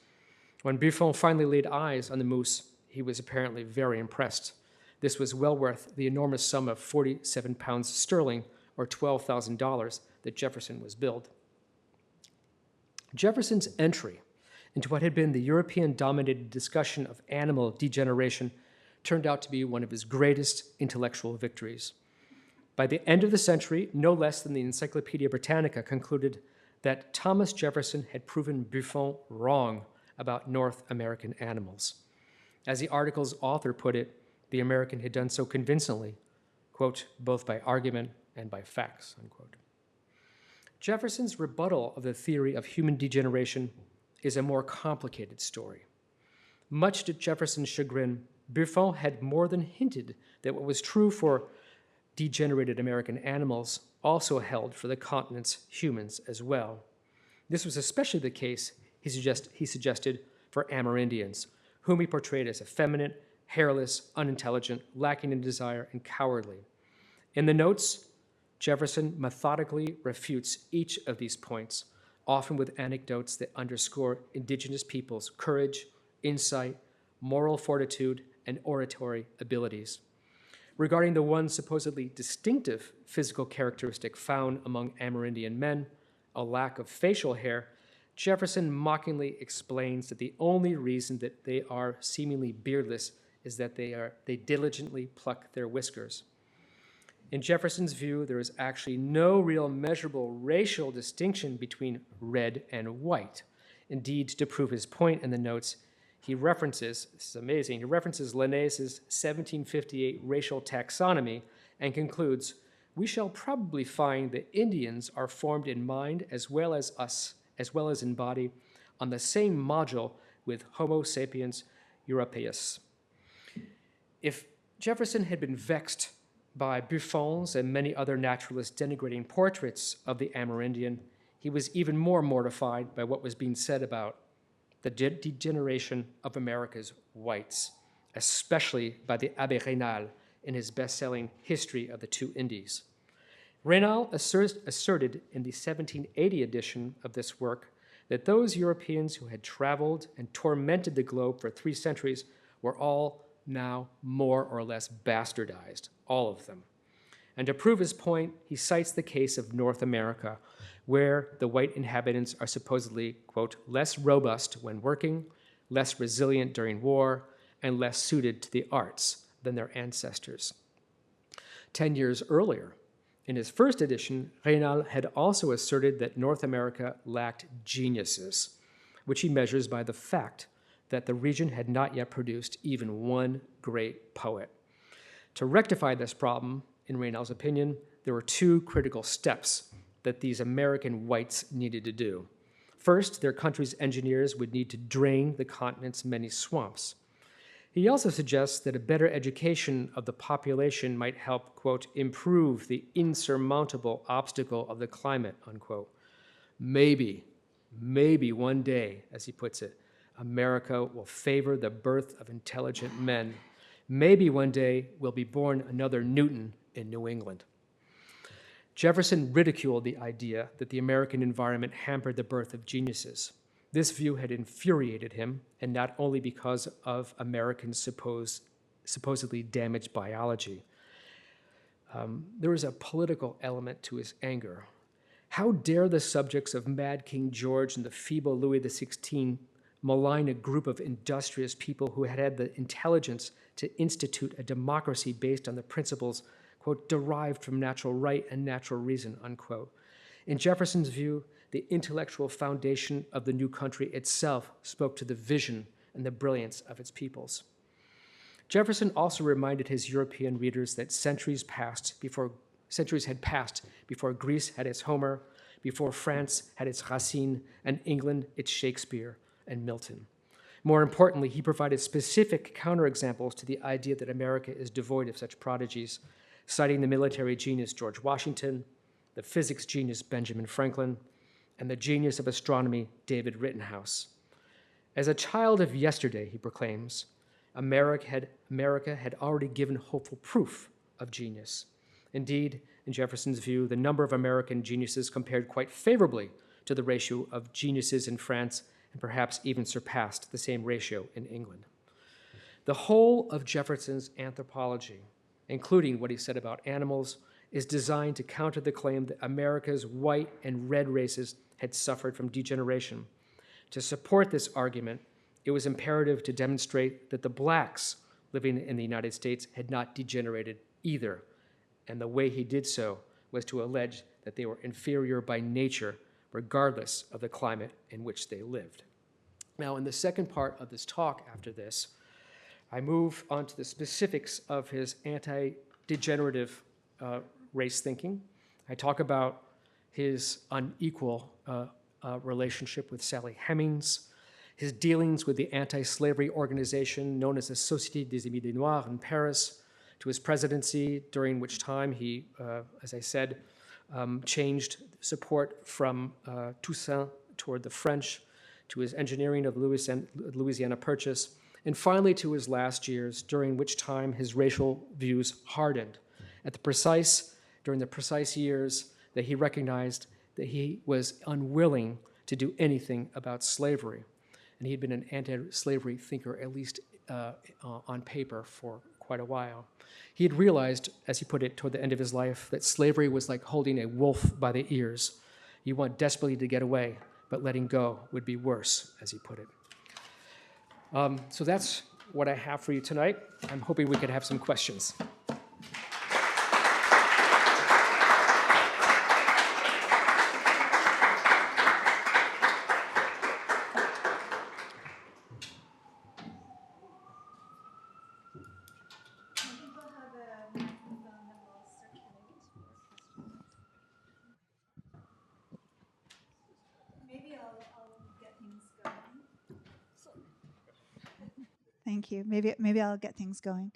When Buffon finally laid eyes on the moose, he was apparently very impressed. This was well worth the enormous sum of 47 pounds sterling, or $12,000, that Jefferson was billed. Jefferson's entry into what had been the European-dominated discussion of animal degeneration turned out to be one of his greatest intellectual victories. By the end of the century, no less than the Encyclopedia Britannica concluded that Thomas Jefferson had proven Buffon wrong about North American animals. As the article's author put it, the American had done so convincingly, quote, both by argument and by facts, unquote. Jefferson's rebuttal of the theory of human degeneration is a more complicated story. Much to Jefferson's chagrin, Buffon had more than hinted that what was true for degenerated American animals also held for the continent's humans as well. This was especially the case, he suggested, for Amerindians, whom he portrayed as effeminate, hairless, unintelligent, lacking in desire, and cowardly. In the notes, Jefferson methodically refutes each of these points, often with anecdotes that underscore indigenous peoples' courage, insight, moral fortitude, and oratory abilities. Regarding the one supposedly distinctive physical characteristic found among Amerindian men, a lack of facial hair, Jefferson mockingly explains that the only reason that they are seemingly beardless is that they diligently pluck their whiskers. In Jefferson's view, there is actually no real measurable racial distinction between red and white. Indeed, to prove his point in the notes, he references, this is amazing, he references Linnaeus' 1758 racial taxonomy and concludes, we shall probably find that Indians are formed in mind as well as us, as well as in body, on the same module with Homo sapiens europaeus. If Jefferson had been vexed by Buffon's and many other naturalists' denigrating portraits of the Amerindian, he was even more mortified by what was being said about the degeneration of America's whites, especially by the Abbé Raynal in his best-selling History of the Two Indies. Raynal asserted in the 1780 edition of this work that those Europeans who had traveled and tormented the globe for 3 centuries were all now more or less bastardized, all of them. And to prove his point, he cites the case of North America, where the white inhabitants are supposedly, quote, less robust when working, less resilient during war, and less suited to the arts than their ancestors. 10 years earlier, in his first edition, Raynal had also asserted that North America lacked geniuses, which he measures by the fact that the region had not yet produced even one great poet. To rectify this problem, in Raynal's opinion, there were 2 critical steps that these American whites needed to do. First, their country's engineers would need to drain the continent's many swamps. He also suggests that a better education of the population might help, quote, improve the insurmountable obstacle of the climate, unquote. Maybe one day, as he puts it, America will favor the birth of intelligent men. Maybe one day will be born another Newton in New England. Jefferson ridiculed the idea that the American environment hampered the birth of geniuses. This view had infuriated him, and not only because of Americans' supposedly damaged biology. There was a political element to his anger. How dare the subjects of Mad King George and the feeble Louis XVI malign a group of industrious people who had had the intelligence to institute a democracy based on the principles, quote, derived from natural right and natural reason, unquote. In Jefferson's view, the intellectual foundation of the new country itself spoke to the vision and the brilliance of its peoples. Jefferson also reminded his European readers that centuries had passed before Greece had its Homer, before France had its Racine, and England its Shakespeare and Milton. More importantly, he provided specific counterexamples to the idea that America is devoid of such prodigies, citing the military genius George Washington, the physics genius Benjamin Franklin, and the genius of astronomy David Rittenhouse. As a child of yesterday, he proclaims, America had already given hopeful proof of genius. Indeed, in Jefferson's view, the number of American geniuses compared quite favorably to the ratio of geniuses in France and perhaps even surpassed the same ratio in England. The whole of Jefferson's anthropology, including what he said about animals, is designed to counter the claim that America's white and red races had suffered from degeneration. To support this argument, it was imperative to demonstrate that the blacks living in the United States had not degenerated either, and the way he did so was to allege that they were inferior by nature, regardless of the climate in which they lived. Now, in the second part of this talk after this, I move on to the specifics of his anti-degenerative race thinking. I talk about his unequal relationship with Sally Hemings, his dealings with the anti-slavery organization known as the Société des Amis des Noirs in Paris, to his presidency, during which time he, as I said, changed support from Toussaint toward the French, to his engineering of Louisiana Purchase, and finally to his last years, during which time his racial views hardened. During the precise years that he recognized that he was unwilling to do anything about slavery. And he had been an anti-slavery thinker, at least on paper, for quite a while. He had realized, as he put it toward the end of his life, that slavery was like holding a wolf by the ears. You want desperately to get away, but letting go would be worse, as he put it. So that's what I have for you tonight. I'm hoping we could have some questions. Thank you. Maybe I'll get things going.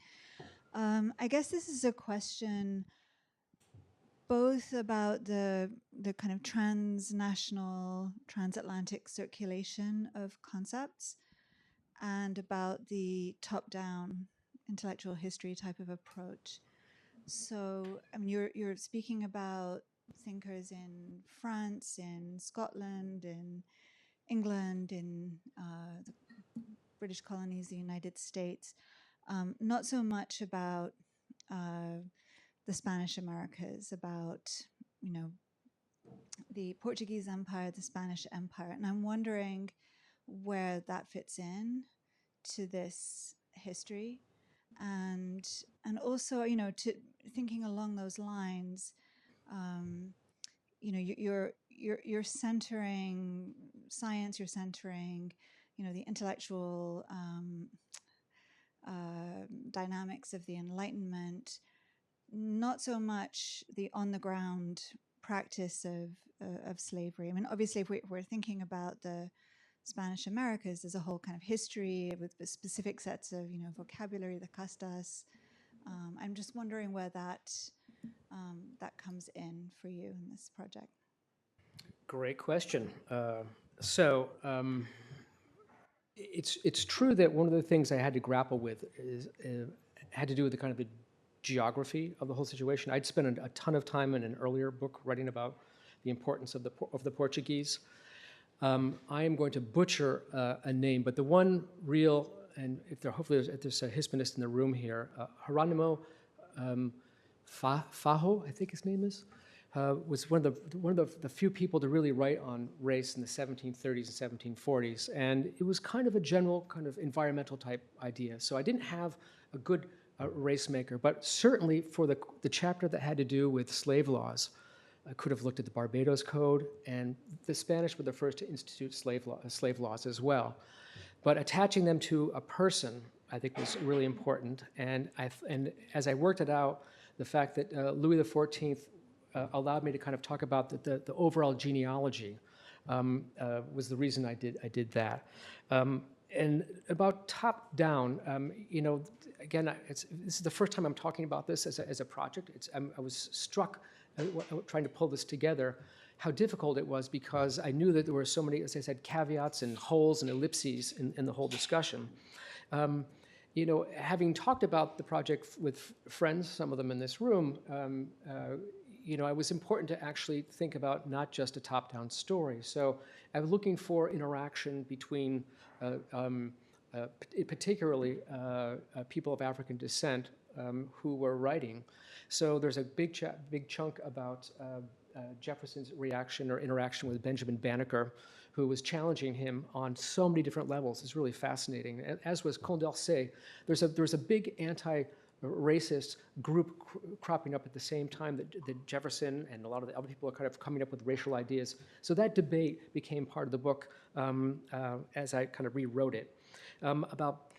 I guess this is a question both about the kind of transnational, transatlantic circulation of concepts and about the top-down intellectual history type of approach. So, I mean, you're speaking about thinkers in France, in Scotland, in England, in the British colonies, the United States, not so much about the Spanish Americas, about, you know, the Portuguese Empire, the Spanish Empire. And I'm wondering where that fits in to this history. And also, you know, to thinking along those lines, you know, you're centering science, you're centering, you know, the intellectual dynamics of the Enlightenment, not so much the on-the-ground practice of slavery. I mean, obviously, if we're thinking about the Spanish Americas, there's a whole kind of history with specific sets of, you know, vocabulary, the castas. I'm just wondering where that comes in for you in this project. Great question. It's true that one of the things I had to grapple with is had to do with the kind of the geography of the whole situation. I'd spent a ton of time in an earlier book writing about the importance of the Portuguese. I am going to butcher a name, but the one real, and if there's a Hispanist in the room here, Hieronymo Fajo, I think his name is, was one of the few people to really write on race in the 1730s and 1740s, and it was kind of a general kind of environmental type idea. So I didn't have a good race maker, but certainly for the chapter that had to do with slave laws, I could have looked at the Barbados Code, and the Spanish were the first to institute slave laws as well. But attaching them to a person, I think, was really important. And as I worked it out, the fact that Louis XIV allowed me to kind of talk about the overall genealogy was the reason I did that. And about top down, you know, again, this is the first time I'm talking about this as a project. I was struck trying to pull this together, how difficult it was, because I knew that there were so many, as I said, caveats and holes and ellipses in the whole discussion. You know, having talked about the project with friends, some of them in this room, you know, it was important to actually think about not just a top-down story. So I was looking for interaction between, particularly people of African descent who were writing. So there's a big chunk about Jefferson's reaction or interaction with Benjamin Banneker, who was challenging him on so many different levels. It's really fascinating. As was Condorcet. There's a big anti-racist group cropping up at the same time that Jefferson and a lot of the other people are kind of coming up with racial ideas. So that debate became part of the book as I kind of rewrote it. About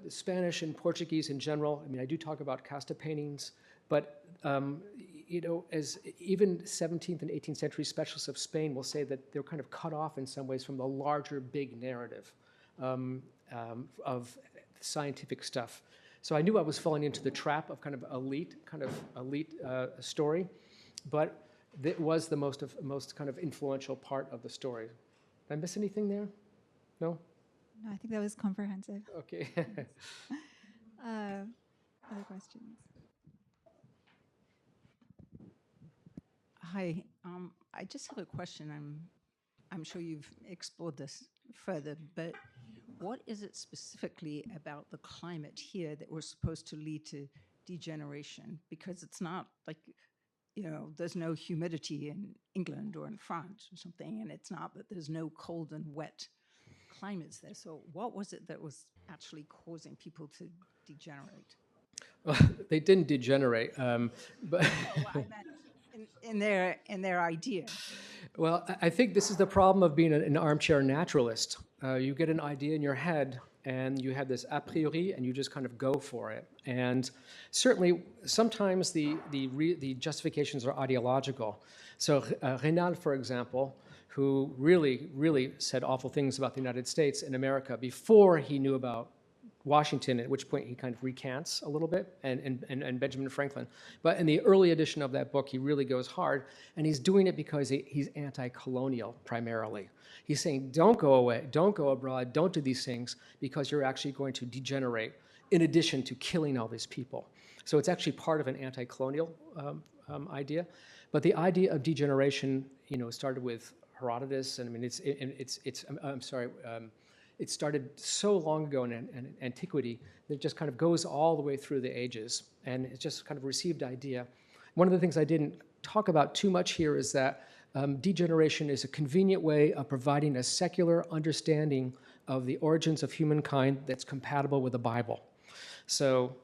Spanish and Portuguese in general, I mean, I do talk about casta paintings, but you know, as even 17th and 18th century specialists of Spain will say that they're kind of cut off in some ways from the larger, big narrative of scientific stuff. So I knew I was falling into the trap of kind of elite story, but it was the most kind of influential part of the story. Did I miss anything there? No? No, I think that was comprehensive. Okay. Other questions? Hi, I just have a question. I'm sure you've explored this further, but what is it specifically about the climate here that was supposed to lead to degeneration? Because it's not like, you know, there's no humidity in England or in France or something, and it's not that there's no cold and wet climates there. So what was it that was actually causing people to degenerate? Well, they didn't degenerate, but well, I meant in their idea. Well, I think this is the problem of being an armchair naturalist. You get an idea in your head, and you have this a priori, and you just kind of go for it. And certainly, sometimes the justifications are ideological. So Raynal, for example, who really said awful things about the United States and America before he knew about Washington, at which point he kind of recants a little bit, and Benjamin Franklin. But in the early edition of that book, he really goes hard, and he's doing it because he's anti-colonial primarily. He's saying, don't go away, don't go abroad, don't do these things, because you're actually going to degenerate, in addition to killing all these people. So it's actually part of an anti-colonial idea. But the idea of degeneration, started with Herodotus, and I mean, it started so long ago in antiquity that it just kind of goes all the way through the ages, and it's just kind of received idea. One of the things I didn't talk about too much here is that degeneration is a convenient way of providing a secular understanding of the origins of humankind that's compatible with the Bible. So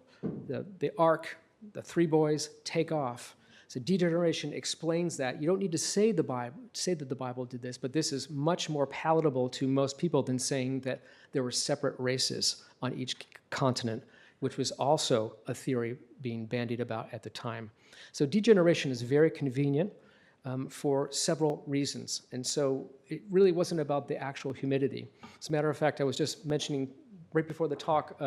the ark, the three boys take off. So degeneration explains that. You don't need to say that the Bible did this, but this is much more palatable to most people than saying that there were separate races on each continent, which was also a theory being bandied about at the time. So degeneration is very convenient for several reasons. And so it really wasn't about the actual humidity. As a matter of fact, I was just mentioning right before the talk,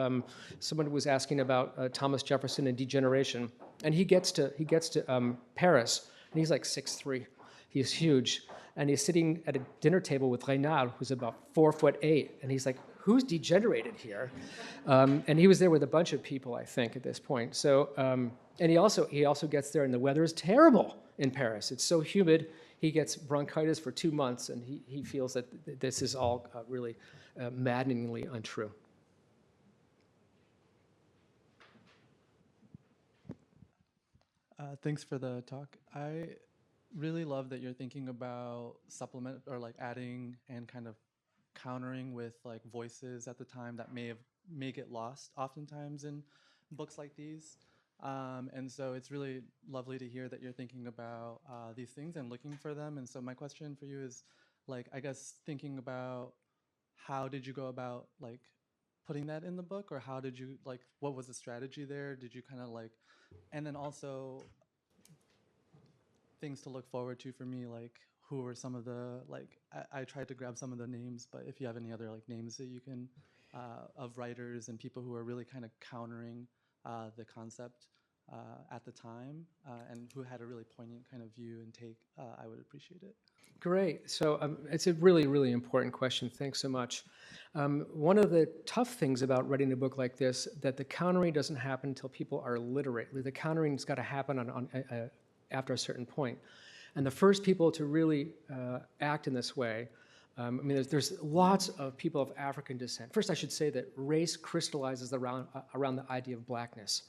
someone was asking about Thomas Jefferson and degeneration. And he gets to Paris, and he's like 6'3". He's huge. And he's sitting at a dinner table with Reynard, who's about 4'8". And he's like, who's degenerated here? And he was there with a bunch of people, I think, at this point. So, and he also gets there, and the weather is terrible in Paris. It's so humid, he gets bronchitis for 2 months, and he feels that this is all really maddeningly untrue. Thanks for the talk. I really love that you're thinking about supplement or like adding and kind of countering with like voices at the time that may get lost oftentimes in books like these. And so it's really lovely to hear that you're thinking about these things and looking for them. And so my question for you is, like, I guess thinking about how did you go about like putting that in the book, or how did you like, what was the strategy there? Did you kind of like, and then also things to look forward to for me, like who were some of the, like, I tried to grab some of the names, but if you have any other like names that you can, of writers and people who are really kind of countering the concept at the time and who had a really poignant kind of view and take, I would appreciate it. Great. So it's a really, really important question. Thanks so much. One of the tough things about writing a book like this, that the countering doesn't happen until people are literate. The countering's got to happen after a certain point. And the first people to really act in this way, I mean, there's lots of people of African descent. First, I should say that race crystallizes around the idea of blackness.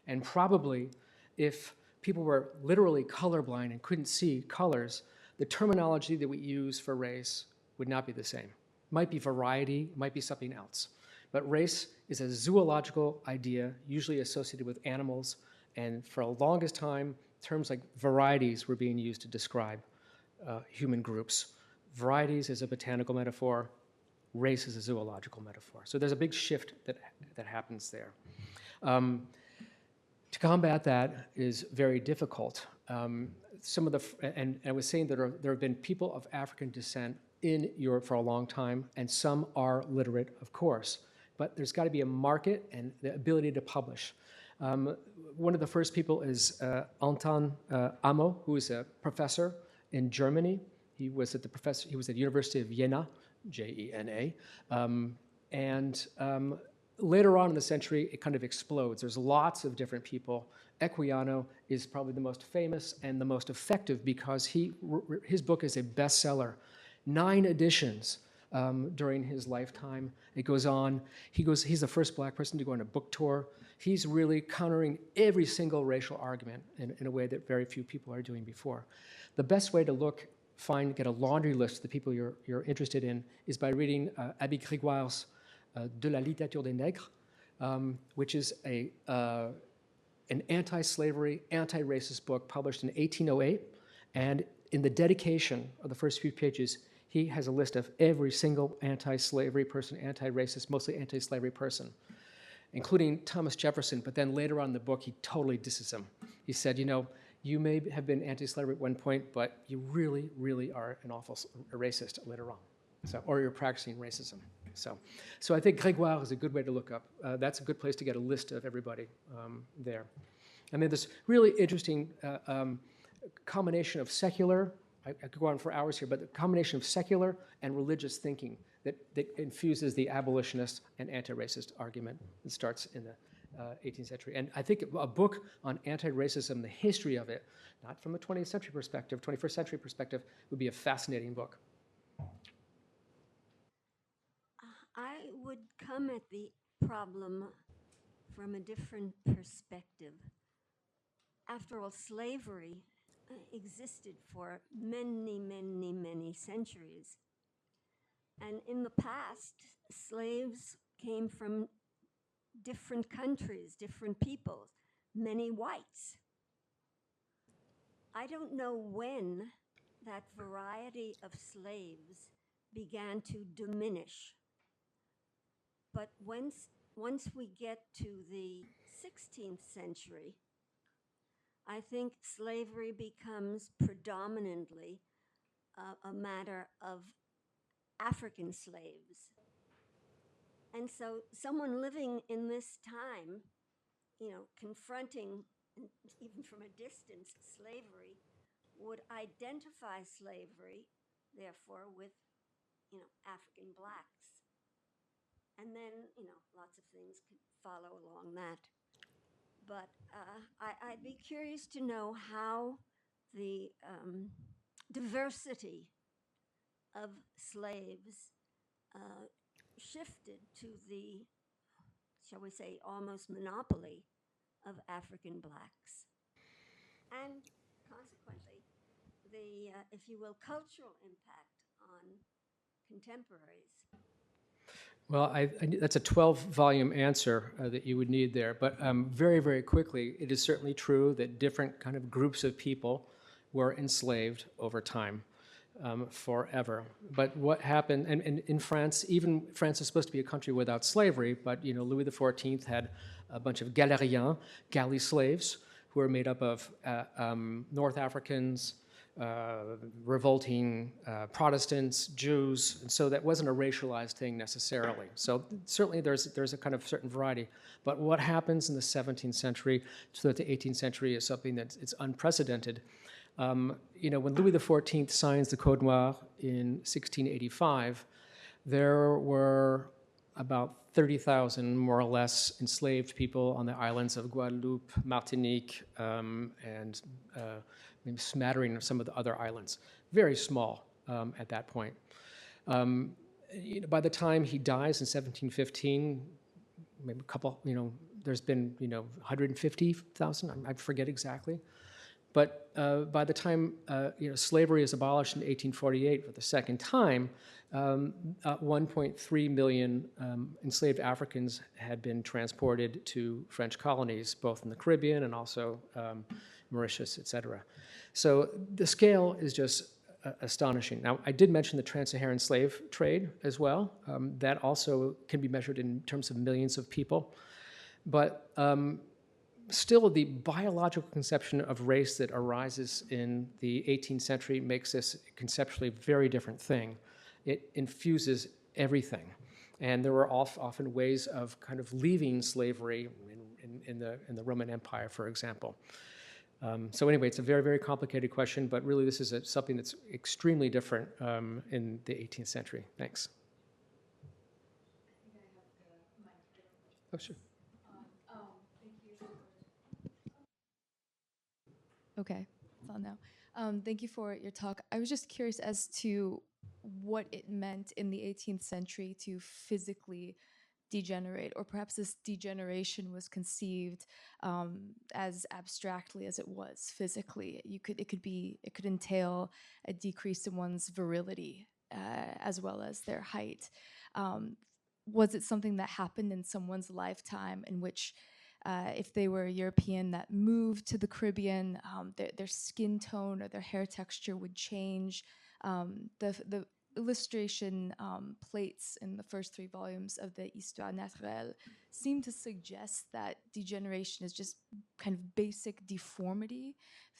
And probably if people were literally colorblind and couldn't see colors, the terminology that we use for race would not be the same. Might be variety, might be something else. But race is a zoological idea, usually associated with animals, and for the longest time, terms like varieties were being used to describe human groups. Varieties is a botanical metaphor, race is a zoological metaphor. So there's a big shift that happens there. To combat that is very difficult. And I was saying that there have been people of African descent in Europe for a long time, and some are literate, of course. But there's got to be a market and the ability to publish. One of the first people is Anton Amo, who is a professor in Germany. He was at the University of Jena, Jena, and later on in the century, it kind of explodes. There's lots of different people. Equiano is probably the most famous and the most effective because his book is a bestseller. 9 editions during his lifetime. It goes on. He's the first black person to go on a book tour. He's really countering every single racial argument in a way that very few people are doing before. The best way to get a laundry list of the people you're interested in is by reading Abbé Grégoire's De la littérature des nègres, which is an anti-slavery, anti-racist book published in 1808. And in the dedication of the first few pages, he has a list of every single anti-slavery person, anti-racist, mostly anti-slavery person, including Thomas Jefferson. But then later on in the book, he totally disses him. He said, you may have been anti-slavery at one point, but you really, really are an awful racist later on. Or you're practicing racism. So I think Grégoire is a good way to look up. That's a good place to get a list of everybody there. And then this really interesting combination of secular, I could go on for hours here, but the combination of secular and religious thinking that infuses the abolitionist and anti-racist argument that starts in the 18th century. And I think a book on anti-racism, the history of it, not from a 20th century perspective, 21st century perspective, would be a fascinating book. I would come at the problem from a different perspective. After all, slavery existed for many, many, many centuries. And in the past, slaves came from different countries, different peoples, many whites. I don't know when that variety of slaves began to diminish. But once we get to the 16th century, I think slavery becomes predominantly a matter of African slaves. And so someone living in this time, confronting, even from a distance, slavery, would identify slavery, therefore, with, African blacks. And then, lots of things could follow along that. But I'd be curious to know how the diversity of slaves shifted to the, shall we say, almost monopoly of African blacks. And consequently, the, if you will, cultural impact on contemporaries. Well, that's a 12-volume answer that you would need there. But very, very quickly, it is certainly true that different kind of groups of people were enslaved over time, forever. But what happened, and in France, even France is supposed to be a country without slavery, but Louis XIV had a bunch of galériens, galley slaves, who were made up of North Africans, revolting Protestants, Jews, and so that wasn't a racialized thing necessarily. So certainly there's a kind of certain variety. But what happens in the 17th century through the 18th century is something that it's unprecedented. When Louis XIV signs the Code Noir in 1685, there were about 30,000, more or less, enslaved people on the islands of Guadeloupe, Martinique, and maybe smattering of some of the other islands. Very small at that point. By the time he dies in 1715, maybe a couple, there's been, 150,000, I forget exactly. But by the time slavery is abolished in 1848 for the second time, 1.3 million enslaved Africans had been transported to French colonies, both in the Caribbean and also Mauritius, et cetera. So the scale is just astonishing. Now, I did mention the trans-Saharan slave trade as well. That also can be measured in terms of millions of people. But still, the biological conception of race that arises in the 18th century makes this conceptually a very different thing. It infuses everything. And there were often ways of kind of leaving slavery in the Roman Empire, for example. So anyway, it's a very, very complicated question, but really this is something that's extremely different in the 18th century. Thanks. Oh, sure. Okay, it's on now. Thank you for your talk. I was just curious as to what it meant in the 18th century to physically degenerate, or perhaps this degeneration was conceived as abstractly as it was physically. It could entail a decrease in one's virility as well as their height. Was it something that happened in someone's lifetime in which if they were European that moved to the Caribbean, their skin tone or their hair texture would change? The illustration plates in the first 3 volumes of the Histoire naturelle seem to suggest that degeneration is just kind of basic deformity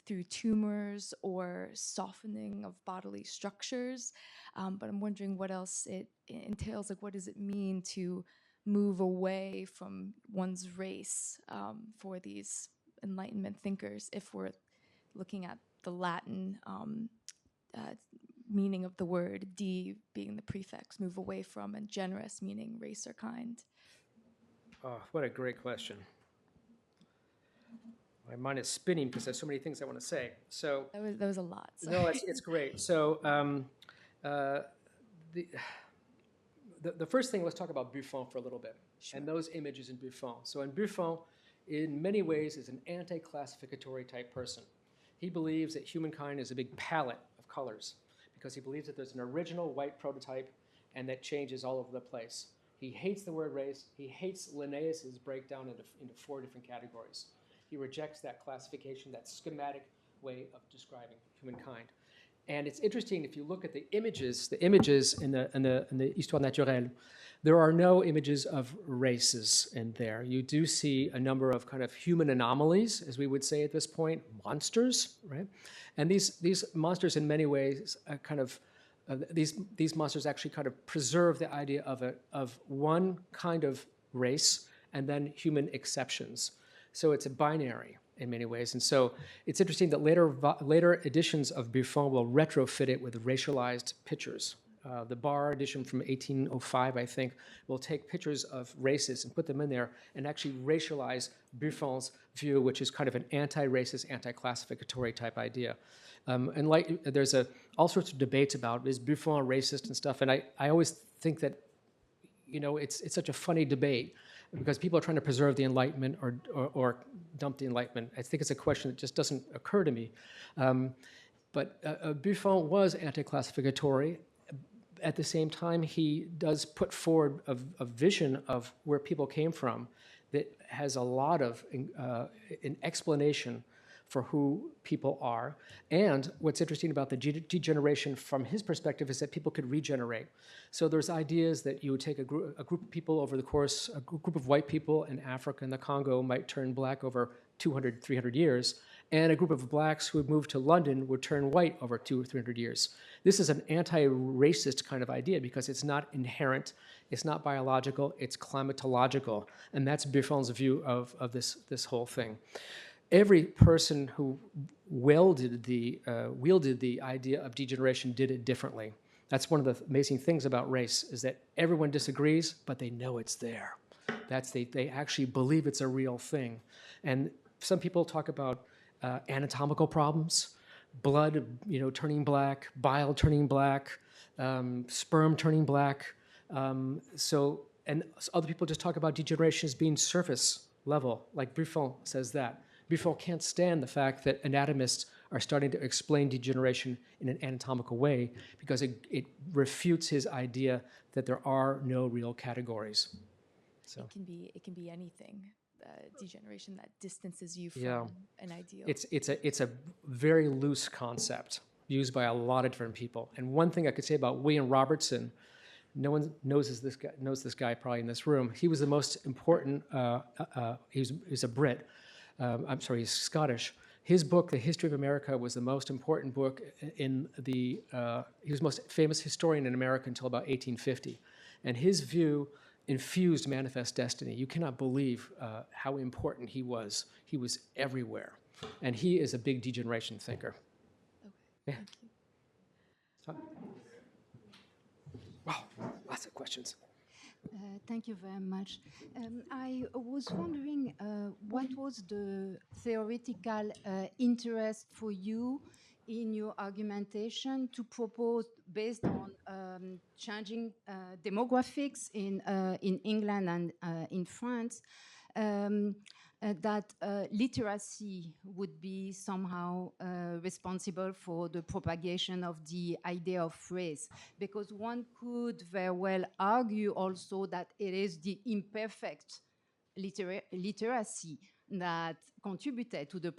through tumors or softening of bodily structures. But I'm wondering what else it entails. Like, what does it mean to move away from one's race for these Enlightenment thinkers if we're looking at the Latin meaning of the word, de being the prefix, move away from, and generous meaning race or kind? Oh, what a great question. My mind is spinning because there's so many things I want to say. So That was a lot. no, it's great. So the first thing, let's talk about Buffon for a little bit, and those images in Buffon. So in Buffon, in many ways, is an anti-classificatory type person. He believes that humankind is a big palette of colors because he believes that there's an original white prototype and that changes all over the place. He hates the word race. He hates Linnaeus's breakdown into 4 different categories. He rejects that classification, that schematic way of describing humankind. And it's interesting, if you look at the images in the Histoire naturelle, there are no images of races in there. You do see a number of kind of human anomalies, as we would say at this point, monsters, right? And these monsters, in many ways, these monsters actually kind of preserve the idea of one kind of race and then human exceptions. So it's a binary in many ways. And so it's interesting that later editions of Buffon will retrofit it with racialized pictures. The Bar edition from 1805, I think, will take pictures of races and put them in there and actually racialize Buffon's view, which is kind of an anti-racist, anti-classificatory type idea. And there's all sorts of debates about, is Buffon racist and stuff, and I always think that, it's such a funny debate because people are trying to preserve the Enlightenment or dump the Enlightenment. I think it's a question that just doesn't occur to me. But Buffon was anti-classificatory. At the same time, he does put forward a vision of where people came from that has a lot of an explanation for who people are. And what's interesting about the degeneration from his perspective is that people could regenerate. So there's ideas that you would take a group of people over the course, a group of white people in Africa and the Congo might turn black over 200, 300 years, and a group of blacks who would move to London would turn white over 200 or 300 years. This is an anti-racist kind of idea because it's not inherent, it's not biological, it's climatological. And that's Buffon's view of this whole thing. Every person who wielded the idea of degeneration did it differently. That's one of the amazing things about race, is that everyone disagrees, but they know it's there. They actually believe it's a real thing. And some people talk about anatomical problems, blood, turning black, bile turning black, sperm turning black. And other people just talk about degeneration as being surface level, like Buffon says that. Buffon can't stand the fact that anatomists are starting to explain degeneration in an anatomical way because it refutes his idea that there are no real categories. So It can be anything. Degeneration that distances you from an ideal. It's a very loose concept used by a lot of different people. And one thing I could say about William Robertson, no one knows this guy probably in this room. He was the most important. He's a Brit. He's Scottish. His book, The History of America, was the most important book he was the most famous historian in America until about 1850. And his view infused manifest destiny. You cannot believe how important he was. He was everywhere. And he is a big degeneration thinker. Okay, Yeah. thank you. Wow, lots of questions. Thank you very much. I was wondering what was the theoretical interest for you in your argumentation to propose, based on changing demographics in England and in France, that literacy would be somehow responsible for the propagation of the idea of race, because one could very well argue also that it is the imperfect literacy that contributed to the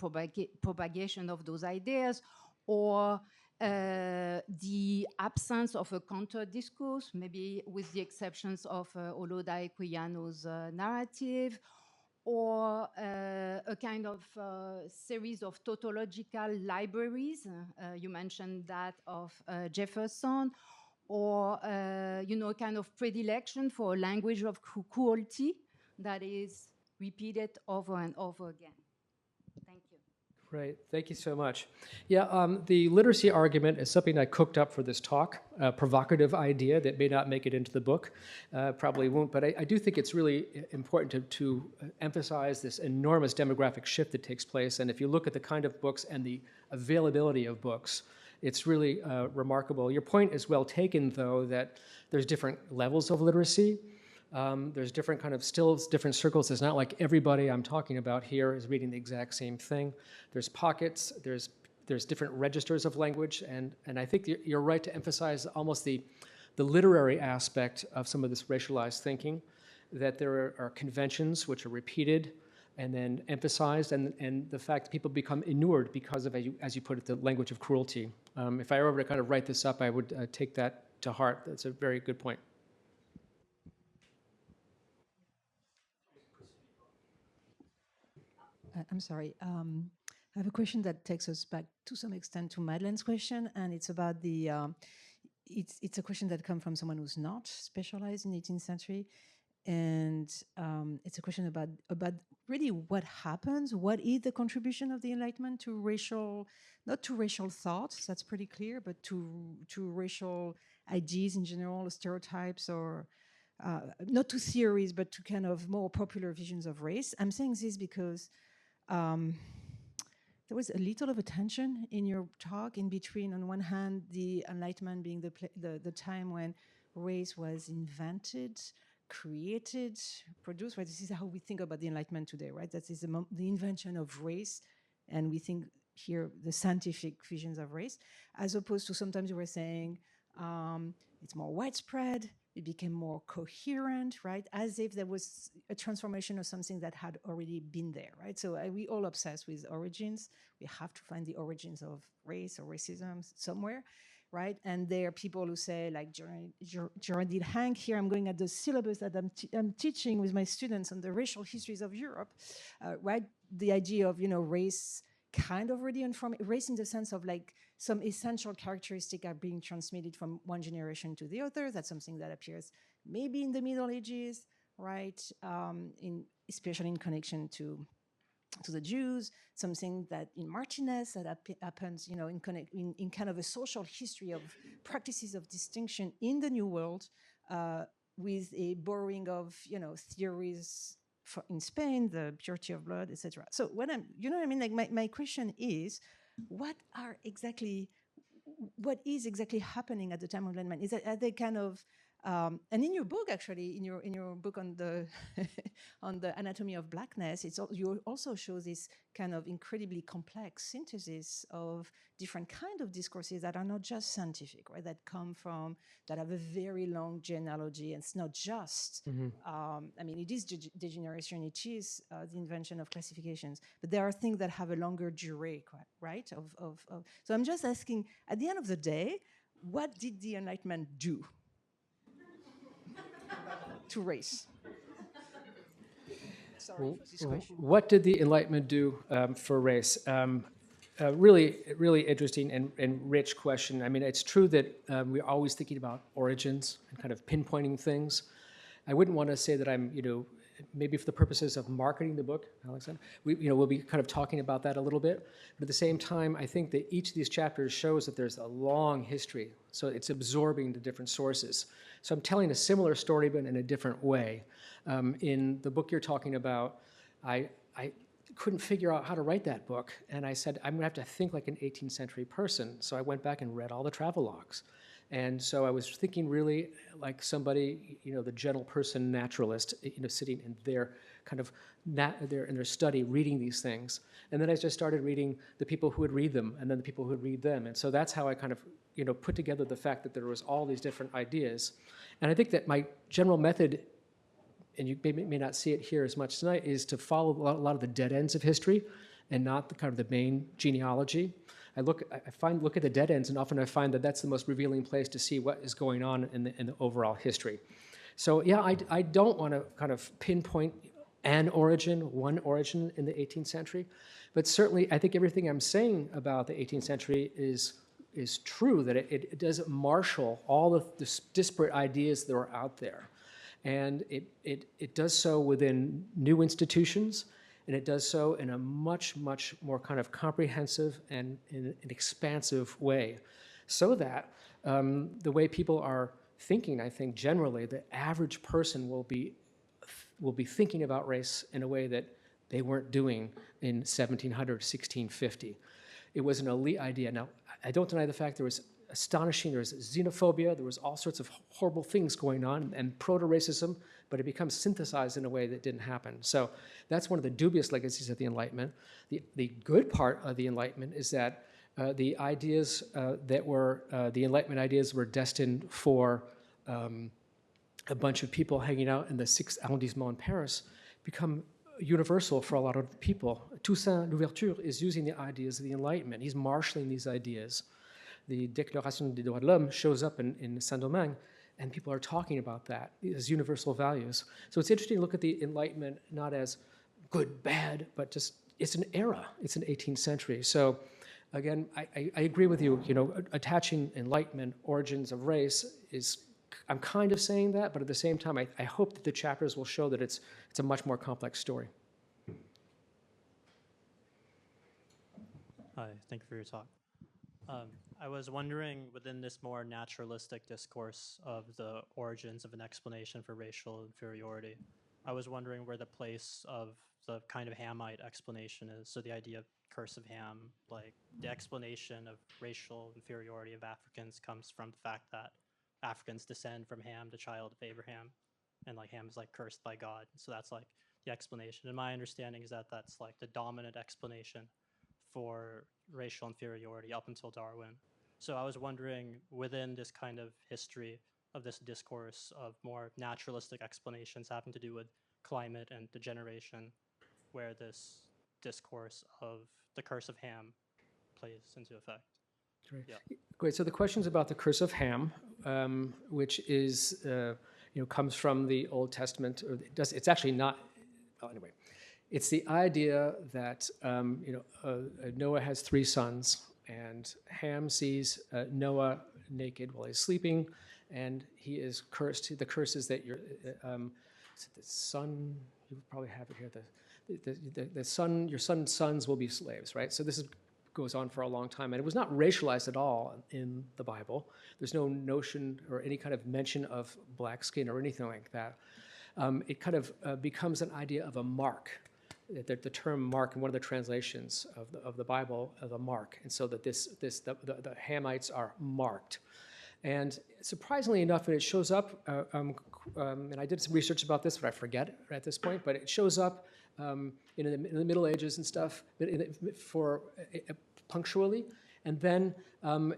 propagation of those ideas, or the absence of a counter discourse, maybe with the exceptions of Oloda Equiano's narrative, or a kind of series of tautological libraries. You mentioned that of Jefferson, or a kind of predilection for a language of cruelty that is repeated over and over again. Thank you. Great, thank you so much. Yeah, the literacy argument is something I cooked up for this talk, a provocative idea that may not make it into the book, probably won't, but I do think it's really important to emphasize this enormous demographic shift that takes place, and if you look at the kind of books and the availability of books, it's really remarkable. Your point is well taken, though, that there's different levels of literacy. There's different kind of different circles. It's not like everybody I'm talking about here is reading the exact same thing. There's pockets, there's different registers of language, and I think you're right to emphasize almost the literary aspect of some of this racialized thinking, that there are conventions which are repeated and then emphasized, and the fact that people become inured because of, as you put it, the language of cruelty. If I were to kind of write this up, I would take that to heart. That's a very good point. I'm sorry. I have a question that takes us back to some extent to Madeleine's question, and it's about the. It's a question that comes from someone who's not specialized in 18th century, and it's a question about really what happens. What is the contribution of the Enlightenment to racial, not to racial thoughts, that's pretty clear, but to racial ideas in general, stereotypes, or not to theories, but to kind of more popular visions of race. I'm saying this because there was a little of a tension in your talk in between, on one hand, the Enlightenment being the time when race was invented, created, produced, right? This is how we think about the Enlightenment today, right? That is the invention of race, and we think here the scientific visions of race, as opposed to sometimes you were saying it's more widespread, it became more coherent, right? As if there was a transformation of something that had already been there, right? So we all obsessed with origins. We have to find the origins of race or racism somewhere, right? And there are people who say, like Geraldine Hank, here I'm going at the syllabus that I'm teaching with my students on the racial histories of Europe, right? The idea of, race kind of already informed, race in the sense of like some essential characteristics are being transmitted from one generation to the other. That's something that appears maybe in the Middle Ages, right? Especially in connection to the Jews, something that in Martinez that happens, in kind of a social history of practices of distinction in the New World, with a borrowing of, theories in Spain, the purity of blood, etc. So what Like my question is, what is exactly happening at the time of Enlightenment? Are they kind of and in your book, actually, in your book on the on the anatomy of blackness, you also show this kind of incredibly complex synthesis of different kind of discourses that are not just scientific, right? That have a very long genealogy, and it's not just. It is degeneration, it is the invention of classifications, but there are things that have a longer durée, right? So I'm just asking, at the end of the day, what did the Enlightenment do to race? Sorry for this question. What did the Enlightenment do for race? Really interesting and rich question. I mean, it's true that we're always thinking about origins and kind of pinpointing things. I wouldn't want to say that I'm, maybe for the purposes of marketing the book, Alexander, we'll be kind of talking about that a little bit. But at the same time, I think that each of these chapters shows that there's a long history. So it's absorbing the different sources. So I'm telling a similar story, but in a different way. In the book you're talking about, I couldn't figure out how to write that book. And I said, I'm going to have to think like an 18th century person. So I went back and read all the travelogues. And so I was thinking really like somebody, the gentle person naturalist, sitting in their kind of in their study reading these things. And then I just started reading the people who would read them, and then the people who would read them. And so that's how I kind of put together the fact that there was all these different ideas. And I think that my general method, and you may not see it here as much tonight, is to follow a lot of the dead ends of history and not the kind of the main genealogy. look at the dead ends, and often I find that that's the most revealing place to see what is going on in the overall history. So yeah, I don't want to kind of pinpoint one origin in the 18th century, but certainly I think everything I'm saying about the 18th century is true, that it does marshal all of the disparate ideas that are out there. And it does so within new institutions, and it does so in a much, much more kind of comprehensive and in an expansive way, so that the way people are thinking, I think generally, the average person will be thinking about race in a way that they weren't doing in 1700, 1650. It was an elite idea. Now, I don't deny the fact there was xenophobia, there was all sorts of horrible things going on, and proto-racism, but it becomes synthesized in a way that didn't happen. So that's one of the dubious legacies of the Enlightenment. The good part of the Enlightenment is that the ideas the Enlightenment ideas were destined for a bunch of people hanging out in the 6th arrondissement in Paris become universal for a lot of people. Toussaint Louverture is using the ideas of the Enlightenment. He's marshaling these ideas. The Déclaration des droits de l'homme shows up in Saint-Domingue, and people are talking about that as universal values. So it's interesting to look at the Enlightenment not as good, bad, but just it's an era. It's an 18th century. So again, I agree with you. Attaching Enlightenment origins of race is, I'm kind of saying that, but at the same time, I hope that the chapters will show that it's a much more complex story. Hi, thank you for your talk. I was wondering, within this more naturalistic discourse of the origins of an explanation for racial inferiority, I was wondering where the place of the kind of Hamite explanation is. So the idea of curse of Ham, like the explanation of racial inferiority of Africans comes from the fact that Africans descend from Ham, the child of Abraham, and like Ham is like cursed by God. So that's like the explanation. And my understanding is that that's like the dominant explanation for racial inferiority up until Darwin. So I was wondering, within this kind of history of this discourse of more naturalistic explanations having to do with climate and degeneration, where this discourse of the curse of Ham plays into effect. Great. Yeah. Great. So the question's about the curse of Ham, which is, comes from the Old Testament. It's actually not. Oh, anyway, it's the idea that Noah has 3 sons, and Ham sees Noah naked while he's sleeping, and he is cursed. The curse is that your the son. You probably have it here. The son, your son's sons will be slaves, right? So this goes on for a long time, and it was not racialized at all in the Bible. There's no notion or any kind of mention of black skin or anything like that. It kind of becomes an idea of a mark. The term mark in one of the translations of the Bible of a mark, and so that the Hamites are marked. And surprisingly enough, and it shows up, and I did some research about this, but I forget at this point, but it shows up in the Middle Ages and stuff punctually. And then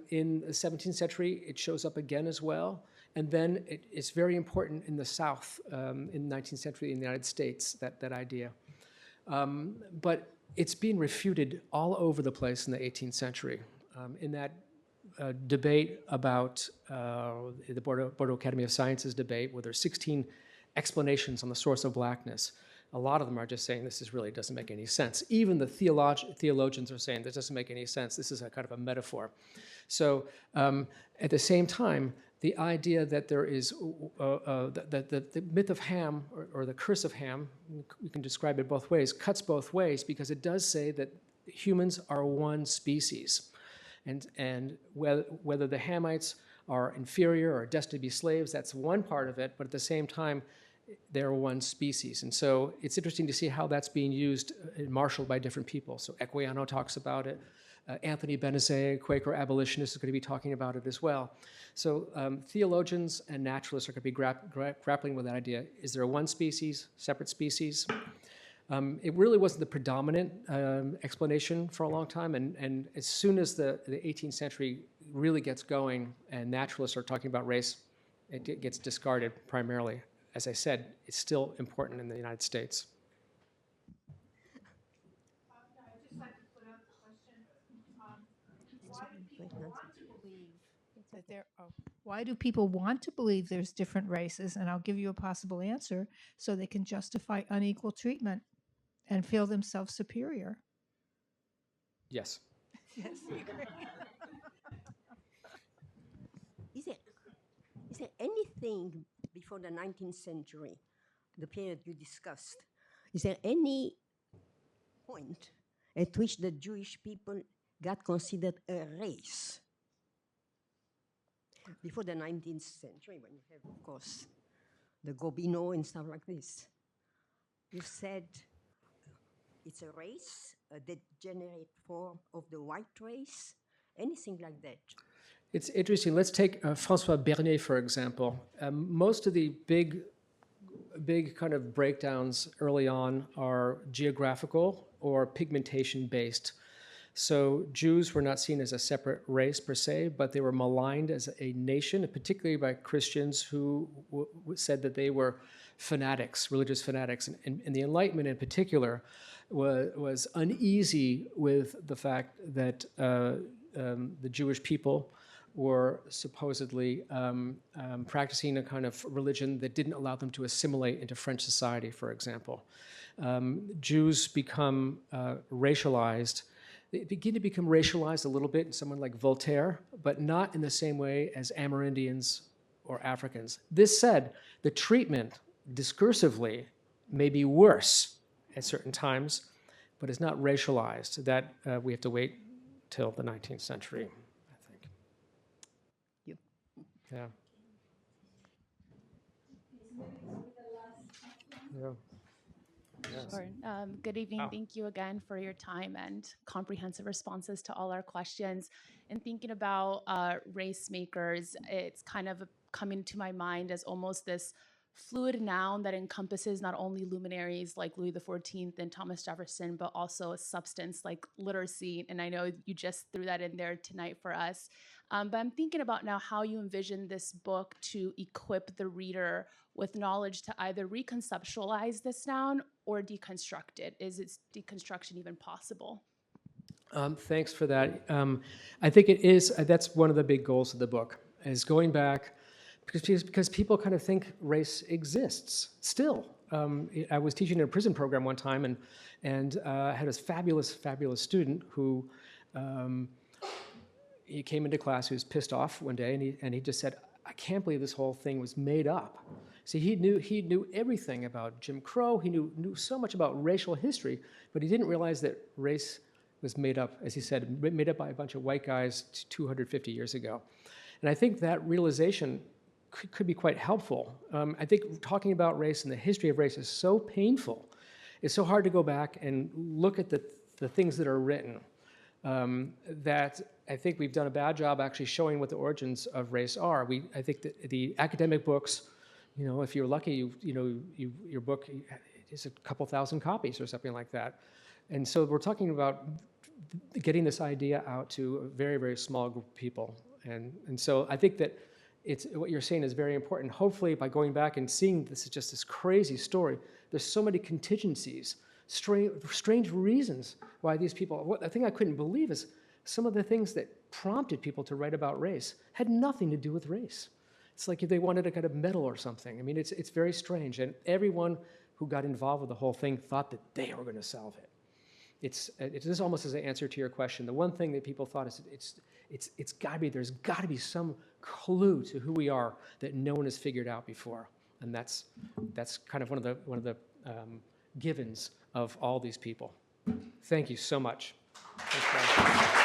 in the 17th century, it shows up again as well. And then it's very important in the South, in the 19th century in the United States, that idea. But it's being refuted all over the place in the 18th century. In that debate about the Bordeaux Academy of Sciences debate, where there's 16 explanations on the source of blackness, a lot of them are just saying this really doesn't make any sense. Even the theologians are saying this doesn't make any sense. This is a kind of a metaphor. So at the same time, the idea that there is the myth of Ham or the curse of Ham, you can describe it both ways, cuts both ways, because it does say that humans are one species. And whether the Hamites are inferior or destined to be slaves, that's one part of it, but at the same time, they're one species. And so it's interesting to see how that's being used and marshaled by different people. So Equiano talks about it. Anthony Benezet, Quaker abolitionist, is going to be talking about it as well. So theologians and naturalists are going to be grappling with that idea. Is there one species, separate species? It really wasn't the predominant explanation for a long time, and as soon as the 18th century really gets going and naturalists are talking about race, it gets discarded primarily. As I said, it's still important in the United States. I'd just like to put up the question. Why do people want to believe there's different races? And I'll give you a possible answer so they can justify unequal treatment and feel themselves superior. Yes. Yes, I agree. Is there anything before the 19th century, the period you discussed, is there any point at which the Jewish people got considered a race? Before the 19th century, when you have, of course, the Gobineau and stuff like this. You said it's a race, a degenerate form of the white race, anything like that. It's interesting. Let's take François Bernier, for example. Most of the big kind of breakdowns early on are geographical or pigmentation-based. So Jews were not seen as a separate race per se, but they were maligned as a nation, particularly by Christians who said that they were fanatics, religious fanatics. And the Enlightenment in particular was uneasy with the fact that the Jewish people were supposedly practicing a kind of religion that didn't allow them to assimilate into French society, for example. Jews become racialized. They begin to become racialized a little bit in someone like Voltaire, but not in the same way as Amerindians or Africans. This said, the treatment discursively may be worse at certain times, but it's not racialized. That we have to wait till the 19th century. Yeah. Yeah. Yes. Sure. Good evening. Thank you again for your time and comprehensive responses to all our questions. And thinking about race makers, it's kind of coming to my mind as almost this fluid noun that encompasses not only luminaries like Louis XIV and Thomas Jefferson, but also a substance like literacy. And I know you just threw that in there tonight for us. But I'm thinking about now how you envision this book to equip the reader with knowledge to either reconceptualize this noun or deconstruct it. Is its deconstruction even possible? Thanks for that. I think it is. That's one of the big goals of the book, is going back, because people kind of think race exists still. I was teaching in a prison program one time, and I had this fabulous student who he came into class. He was pissed off one day, and he just said, "I can't believe this whole thing was made up." See, he knew everything about Jim Crow. He knew so much about racial history, but he didn't realize that race was made up, as he said, made up by a bunch of white guys 250 years ago. And I think that realization could be quite helpful. I think talking about race and the history of race is so painful. It's so hard to go back and look at the things that are written, that I think we've done a bad job actually showing what the origins of race are. I think that the academic books, if you're lucky, your book is a couple thousand copies or something like that. And so we're talking about getting this idea out to a very, very small group of people. And so I think that what you're saying is very important. Hopefully, by going back and seeing this is just this crazy story, there's so many contingencies, strange reasons why these people. The thing I couldn't believe is some of the things that prompted people to write about race had nothing to do with race. It's like if they wanted to get a medal or something. I mean, it's very strange. And everyone who got involved with the whole thing thought that they were going to solve it. This is almost as an answer to your question. The one thing that people thought is there's got to be some clue to who we are that no one has figured out before, and that's kind of one of the givens of all these people. Thank you so much. Thanks, guys.